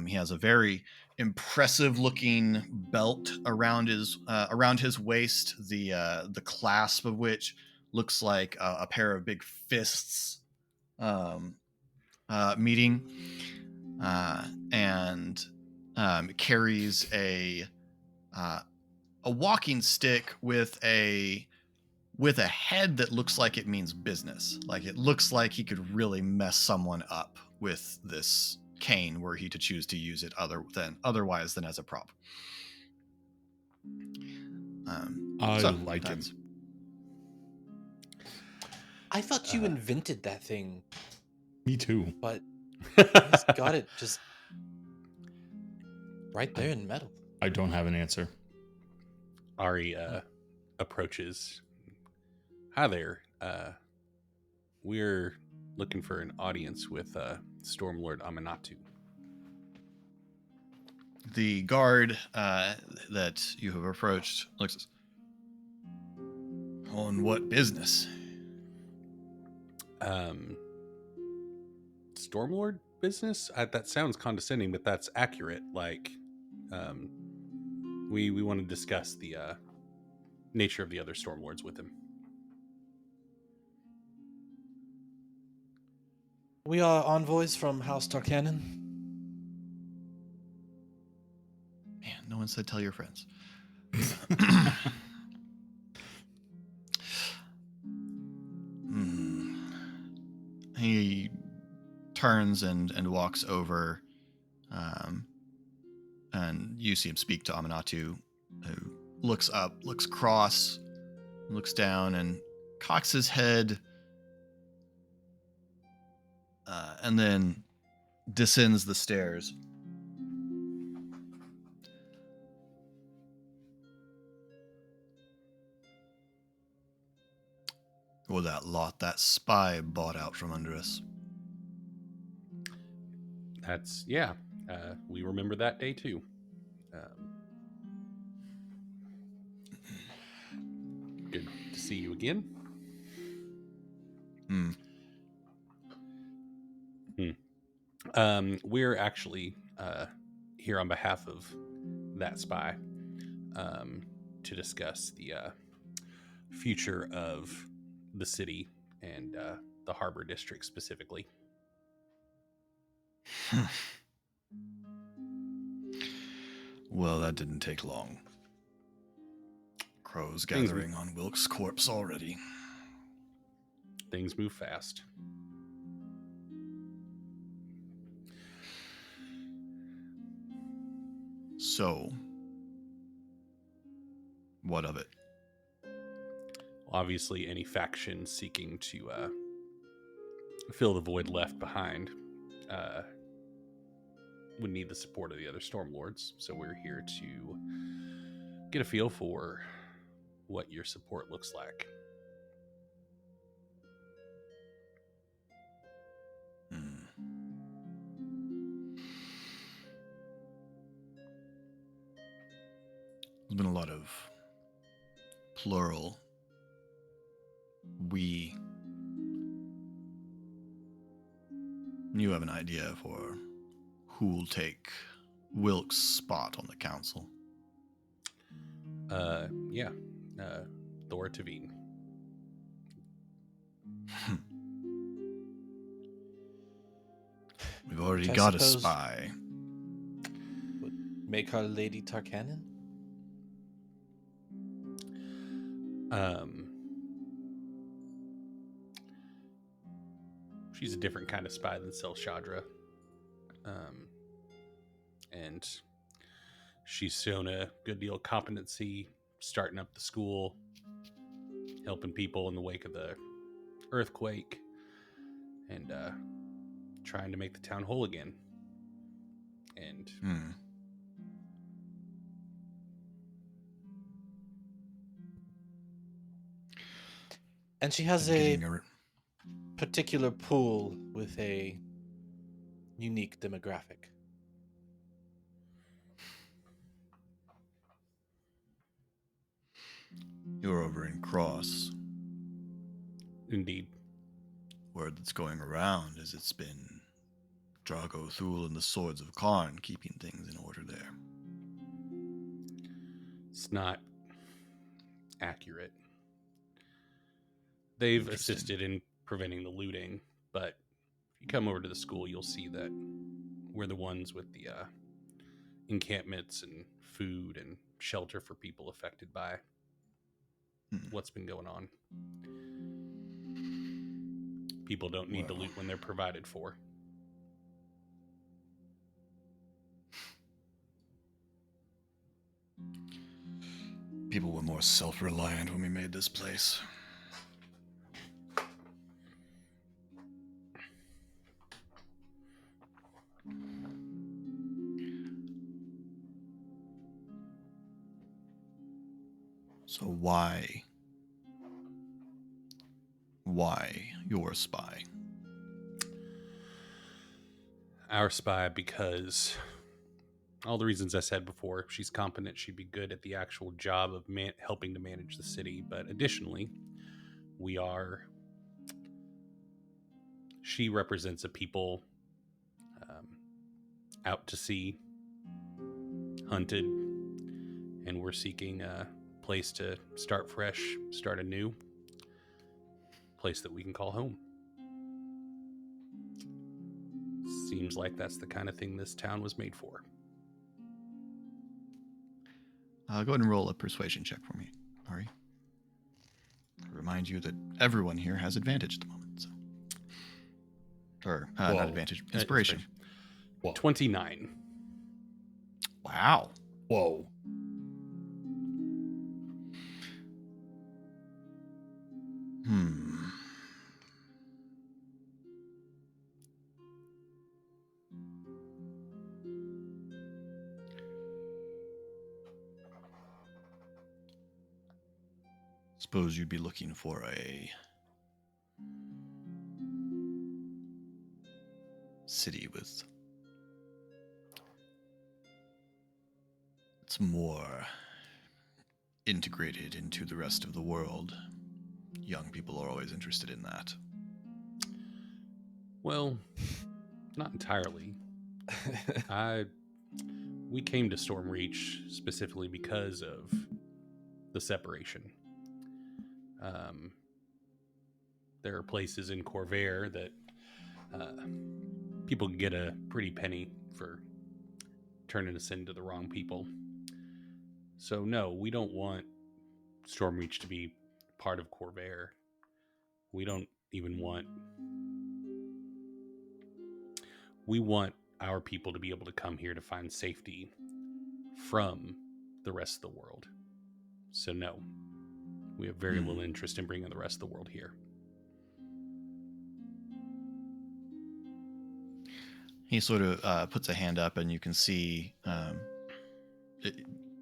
He has a very impressive looking belt around his waist. The clasp of which looks like a pair of big fists um, meeting, and carries a walking stick with a head that looks like it means business. Like it looks like he could really mess someone up with this cane were he to choose to use it otherwise than as a prop. I So, like him. that's- I thought you invented that thing, Me too. but you just got it just right there in metal. I don't have an answer. Ari approaches. Hi there. We're looking for an audience with Stormlord Amanatu. The guard that you have approached looks. On what business? Stormlord business? That sounds condescending, but that's accurate. Like, we want to discuss the nature of the other Stormlords with him. We are envoys from House Tarkanan. Man, no one said tell your friends. He turns and walks over, and you see him speak to Amanatu, who looks up, looks cross, looks down, and cocks his head, and then descends the stairs. Or that lot that spy bought out from under us. That's, yeah. We remember that day too. Good to see you again. We're actually here on behalf of that spy to discuss the future of the city and the harbor district specifically. Well, that didn't take long. Crows Things gathering on Wilkes' corpse already. Things move fast. So, what of it? Obviously, any faction seeking to fill the void left behind would need the support of the other Stormlords. So we're here to get a feel for what your support looks like. There's been a lot of plural. We. You have an idea for who'll take Wilkes' spot on the council? Yeah. Thor Tavine. We've already Which I got a suppose- spy. Would make her Lady Tarkanan? She's a different kind of spy than Sel Shadra. And she's shown a good deal of competency starting up the school, helping people in the wake of the earthquake, and trying to make the town whole again. And And she has Getting a particular pool with a unique demographic. You're over in Cross. Indeed. Word that's going around is it's been Drago Thul and the Swords of Karn keeping things in order there. It's not accurate. They've Interesting. assisted in preventing the looting, but if you come over to the school, you'll see that we're the ones with the encampments and food and shelter for people affected by what's been going on. People don't need to loot when they're provided for. People were more self-reliant when we made this place. So why your spy? Our spy, because all the reasons I said before, she's competent, she'd be good at the actual job of helping to manage the city. But additionally, she represents a people out to sea, hunted, and we're seeking a place to start fresh, start anew, place that we can call home. Seems like that's the kind of thing this town was made for. Go ahead and roll a persuasion check for me, Ari. Remind you that everyone here has advantage at the moment. So. Or, not advantage, inspiration. Whoa. 29. Wow. Whoa. Suppose you'd be looking for a city with it's more integrated into the rest of the world. Young people are always interested in that. Well, not entirely. We came to Stormreach specifically because of the separation. There are places in Khyber that people can get a pretty penny for turning us into the wrong people. So no, we don't want Stormreach to be part of Khyber. We don't even want... We want our people to be able to come here to find safety from the rest of the world. So no, we have very little interest in bringing the rest of the world here. He sort of puts a hand up, and you can see.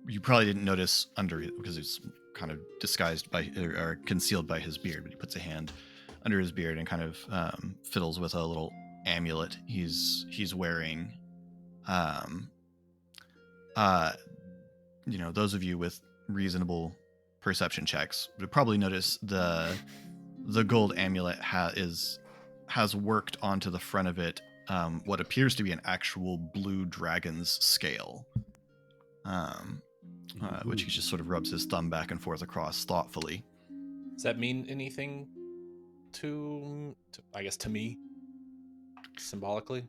You probably didn't notice under it because it's kind of disguised by or concealed by his beard. But he puts a hand under his beard and kind of fiddles with a little amulet he's wearing. Those of you with reasonable perception checks would probably notice the gold amulet has worked onto the front of it what appears to be an actual blue dragon's scale, which he just sort of rubs his thumb back and forth across thoughtfully. Does that mean anything to me? Symbolically?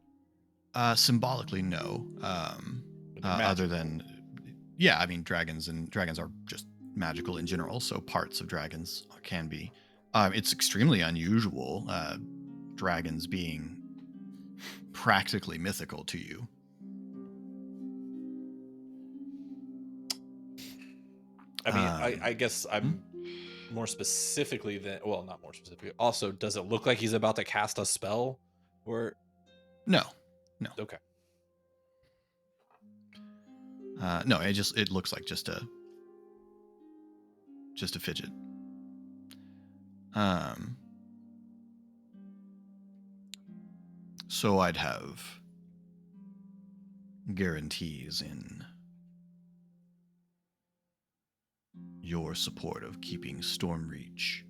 Symbolically, no. Other than, dragons are just magical in general, so parts of dragons can be. It's extremely unusual, dragons being practically mythical to you. I mean, I guess I'm more specifically than... Well, not more specifically. Also, does it look like he's about to cast a spell? Or... No. Okay. No, it looks like just a fidget. So I'd have guarantees in your support of keeping Stormreach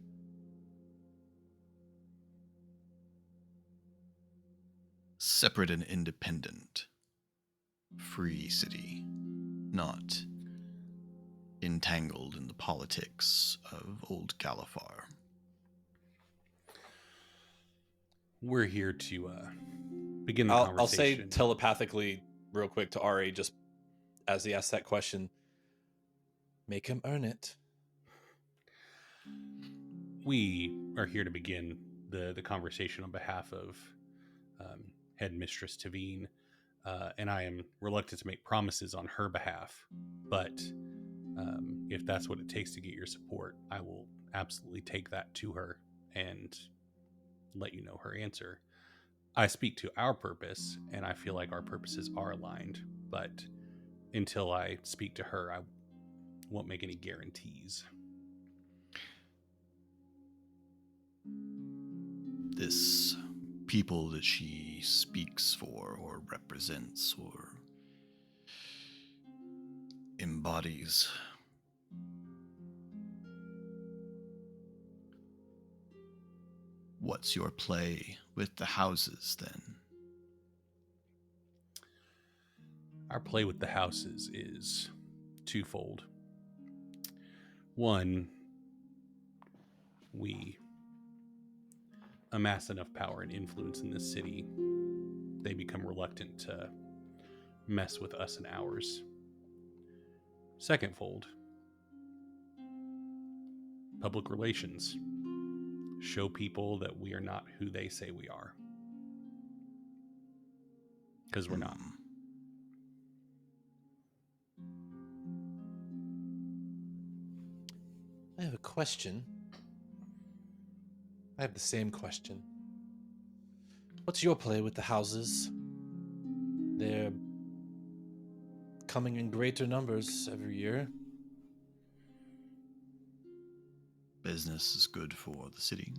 separate and independent, free city, not entangled in the politics of old Califar. We're here to begin the I'll conversation. say telepathically real quick to Ari, just as he asks that question, make him earn it. We are here to begin the conversation on behalf of Headmistress Tavine, and I am reluctant to make promises on her behalf, but if that's what it takes to get your support, I will absolutely take that to her and let you know her answer. I speak to our purpose, and I feel like our purposes are aligned, but until I speak to her, I won't make any guarantees. This people that she speaks for or represents or embodies, what's your play with the houses then? Our play with the houses is twofold. One, we amass enough power and influence in this city, they become reluctant to mess with us and ours. Secondfold, public relations. Show people that we are not who they say we are. Because we're not. I have a question. I have the same question. What's your play with the houses? They're coming in greater numbers every year. Business is good for the city.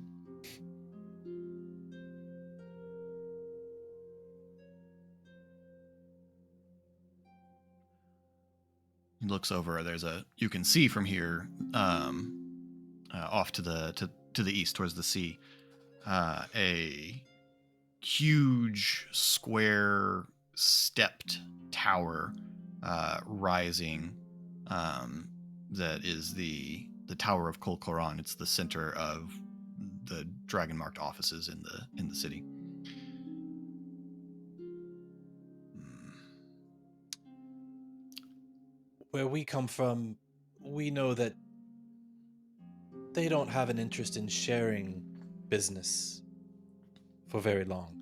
He looks over. You can see from here, off to the east towards the sea, a huge square stepped tower rising. That is the Tower of Kol Koran. It's the center of the dragon marked offices in the city. Where we come from, we know that they don't have an interest in sharing business for very long.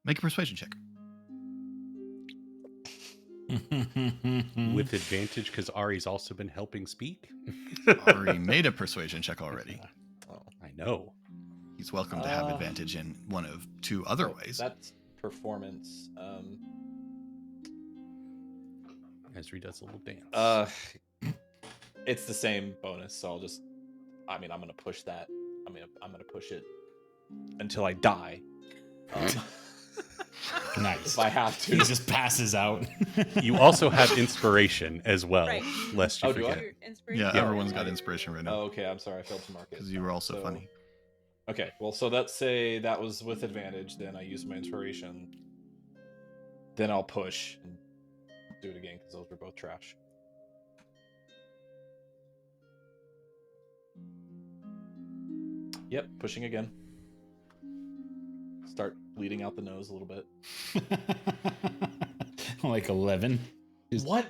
Make a persuasion check. With advantage, because Ari's also been helping speak. Ari made a persuasion check already. Oh. I know. He's welcome to have advantage in one of two other ways. That's performance. Ezri does a little dance. It's the same bonus, so I'm gonna push that. I'm gonna push it until I die. Nice. If I have to. He just passes out. You also have inspiration as well, Right. lest you Oh, do I? forget. Your inspiration. Yeah, Yeah. everyone's got inspiration right now. Oh, okay, I'm sorry, I failed to mark it. Because you were also So- funny. Okay, well, so let's say that was with advantage, then I use my inspiration. Then I'll push and do it again, because those were both trash. Yep, pushing again. Start bleeding out the nose a little bit. Like 11. What?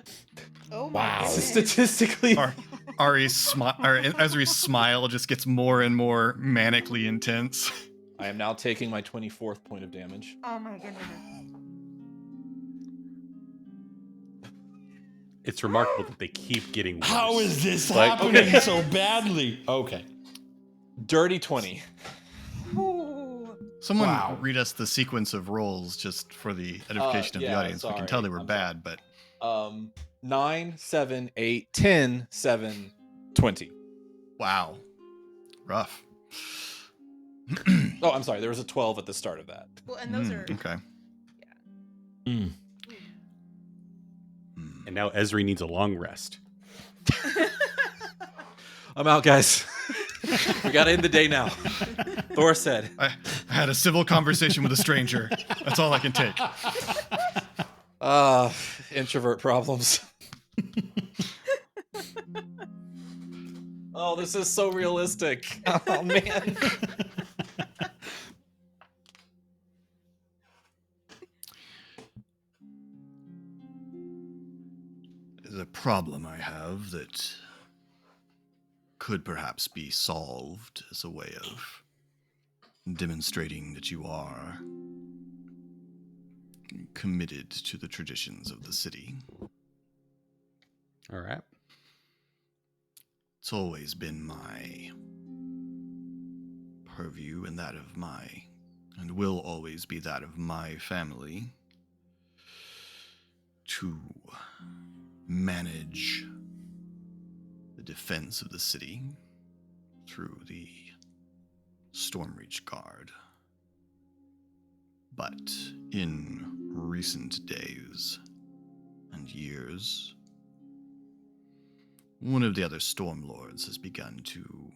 Oh my Wow. goodness. Statistically, Ezri's smile just gets more and more manically intense. I am now taking my 24th point of damage. Oh my goodness. It's remarkable that they keep getting worse. How is this Like, happening okay. so badly? Okay. Dirty 20. Ooh. Someone Wow. read us the sequence of rolls just for the edification of the yeah, audience. We can sorry. tell they were I'm bad, but 9, 7, 8, 10, 7, 20. Wow. Rough. Oh, I'm sorry. There was a 12 at the start of that. Well, and those are Okay. Mm. And now Esri needs a long rest. I'm out, guys. We gotta end the day now. Thor said. I had a civil conversation with a stranger. That's all I can take. Introvert problems. Oh, this is so realistic. Oh, man. The problem I have that could perhaps be solved as a way of demonstrating that you are committed to the traditions of the city. All right. It's always been my purview and that of and will always be that of my family, to manage the defense of the city through the Stormreach Guard. But in recent days and years, one of the other Stormlords has begun to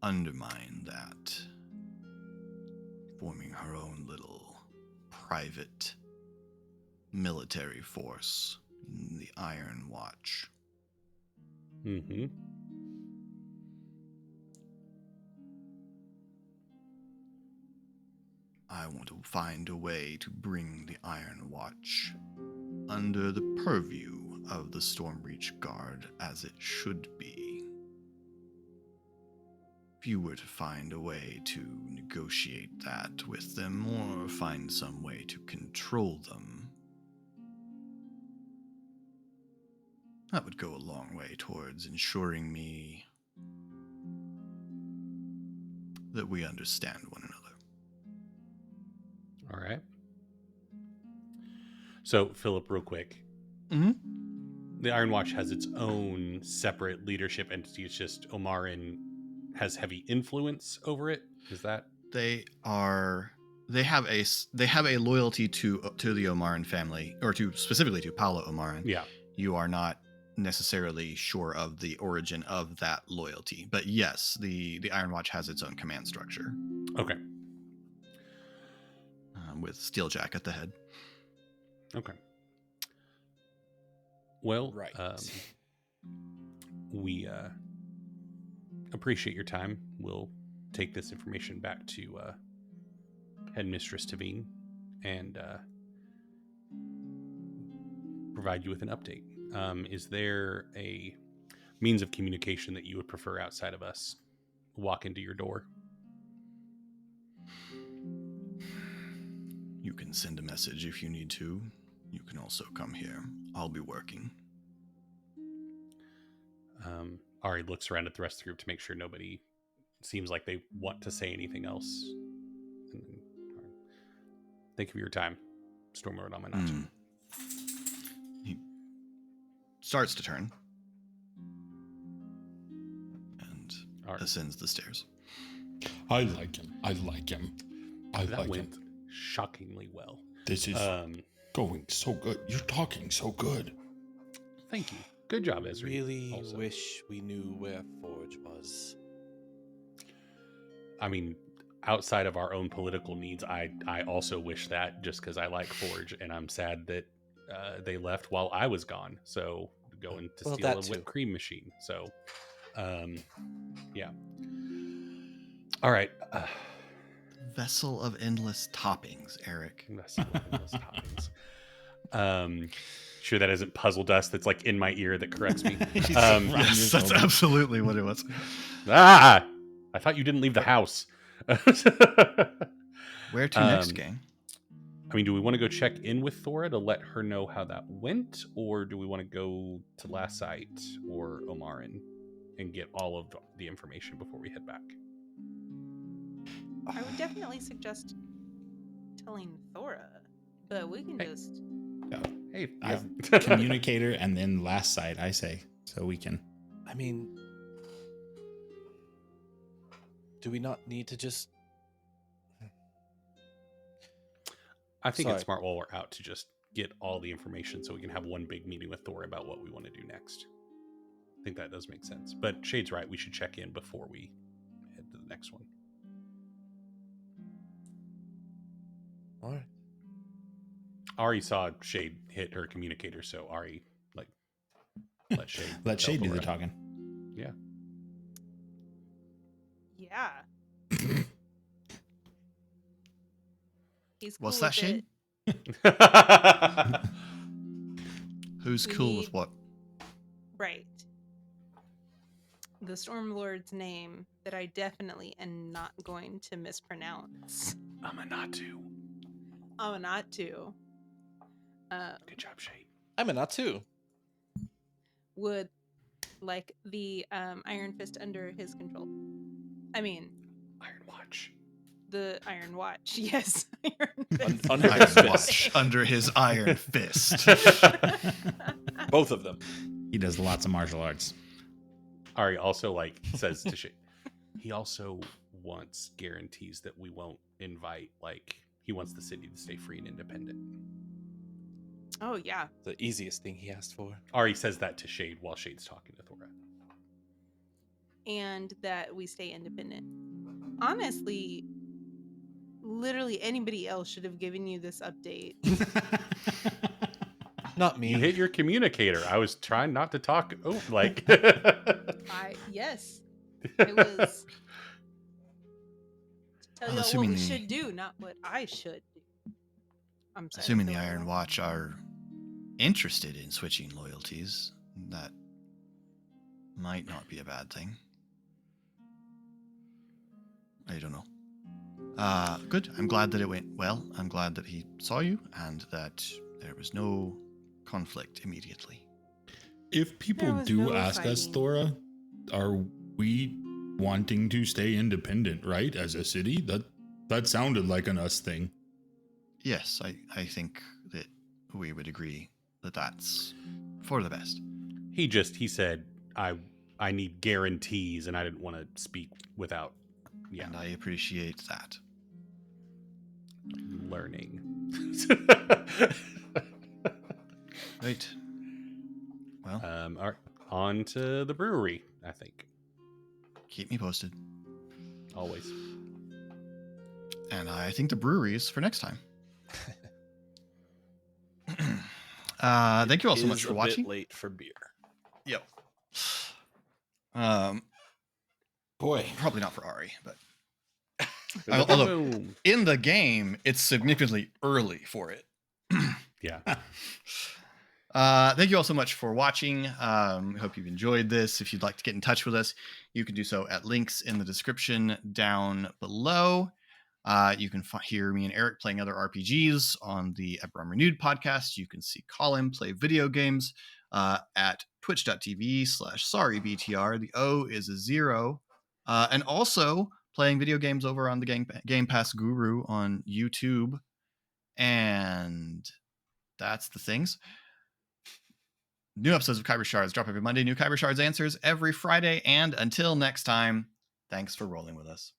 undermine that, forming her own little private military force, the Iron Watch. Mm-hmm. I want to find a way to bring the Iron Watch under the purview of the Stormreach Guard as it should be. If you were to find a way to negotiate that with them, or find some way to control them, that would go a long way towards ensuring me that we understand one another. All right. So, Philip, real quick. Mm-hmm. The Iron Watch has its own separate leadership entity. It's just Omarin has heavy influence over it. Is that? They have a loyalty to the Omarin family, or specifically to Paolo Omarin. Yeah. You are not necessarily sure of the origin of that loyalty, but yes, the Iron Watch has its own command structure. Okay. With Steeljack at the head. Okay. Well, Right. We appreciate your time. We'll take this information back to Headmistress Tavine and provide you with an update. Is there a means of communication that you would prefer outside of us walk into your door? You can send a message if you need to. You can also come here. I'll be working. Ari looks around at the rest of the group to make sure nobody seems like they want to say anything else. And then, all right. Thank you for your time, Stormlord Aminachi. He starts to turn and ascends the stairs. I like him. I like him. I That like went him. shockingly well. This is going so good. You're talking so good. Thank you. Good job, Ezra. Really also. wish we knew where Forge was. I mean, outside of our own political needs, I also wish that, just because I like Forge, and I'm sad that they left while I was gone. So going to Well, steal that a too. whipped cream machine. So, yeah. All right. Vessel of endless toppings, Eric. That's one of those toppings. Sure, that isn't puzzle dust that's like in my ear that corrects me. Yes, that's absolutely what it was. I thought you didn't leave the house. Where to next, gang? I mean, do we want to go check in with Thora to let her know how that went, or do we want to go to Last Sight or Omarin and get all of the information before we head back? I would definitely suggest telling Thora, but we can just. Hey, Communicator and then last sight, I say, so we can. I mean, do we not need to just? I think Sorry. it's smart while we're out to just get all the information so we can have one big meeting with Thor about what we want to do next. I think that does make sense. But Shade's right. We should check in before we head to the next one. All right. Ari saw Shade hit her communicator, so Ari, like, let Shade Let tell Shade do the Thora. talking. Yeah. Yeah. He's cool What's that, with Shane? it. Who's We cool need- with what? Right. The Stormlord's name that I definitely am not going to mispronounce. Amanatu. Oh, not to. Good job, Shade. I'm a not too. Would like the Iron Fist under his control. I mean, Iron Watch. the Iron Watch. Yes, Iron Fist. Under Iron his Watch fist. under his iron fist. Both of them. He does lots of martial arts. Ari also like says to Shade. He also wants guarantees that we won't invite. Like he wants the city to stay free and independent. Oh yeah. The easiest thing he asked for. Ari says that to Shade while Shade's talking to Thora. And that we stay independent. Honestly, literally anybody else should have given you this update. Not me. You hit your communicator. I was trying not to talk. Oh, like. Yes. It was to tell Well, you what assuming we the- should do, not what I should do. I'm sorry. Assuming the go Iron on. Watch are interested in switching loyalties, that might not be a bad thing. I don't know. Good. I'm glad that it went well. I'm glad that he saw you and that there was no conflict immediately. If people There was do no ask us, fighting. Thora, are we wanting to stay independent, right? As a city? That sounded like an us thing. Yes, I think that we would agree that that's for the best. He said I need guarantees and I didn't want to speak without And I appreciate that. learning. Right. Well, All right, on to the brewery, I think. keep me posted. Always. And I think the brewery is for next time. Thank you all so Is much for a watching. bit late for beer. Yep. Boy. Probably not for Ari, but Boom. although in the game, it's significantly early for it. Yeah. Thank you all so much for watching. I hope you've enjoyed this. If you'd like to get in touch with us, you can do so at links in the description down below. You can hear me and Eric playing other RPGs on the Eberron Renewed podcast. You can see Colin play video games at twitch.tv/sorrybtr. The O is a 0. And also playing video games over on the Game Pass Guru on YouTube. And that's the things. New episodes of Khyber Shards drop every Monday. New Khyber Shards answers every Friday. And until next time, thanks for rolling with us.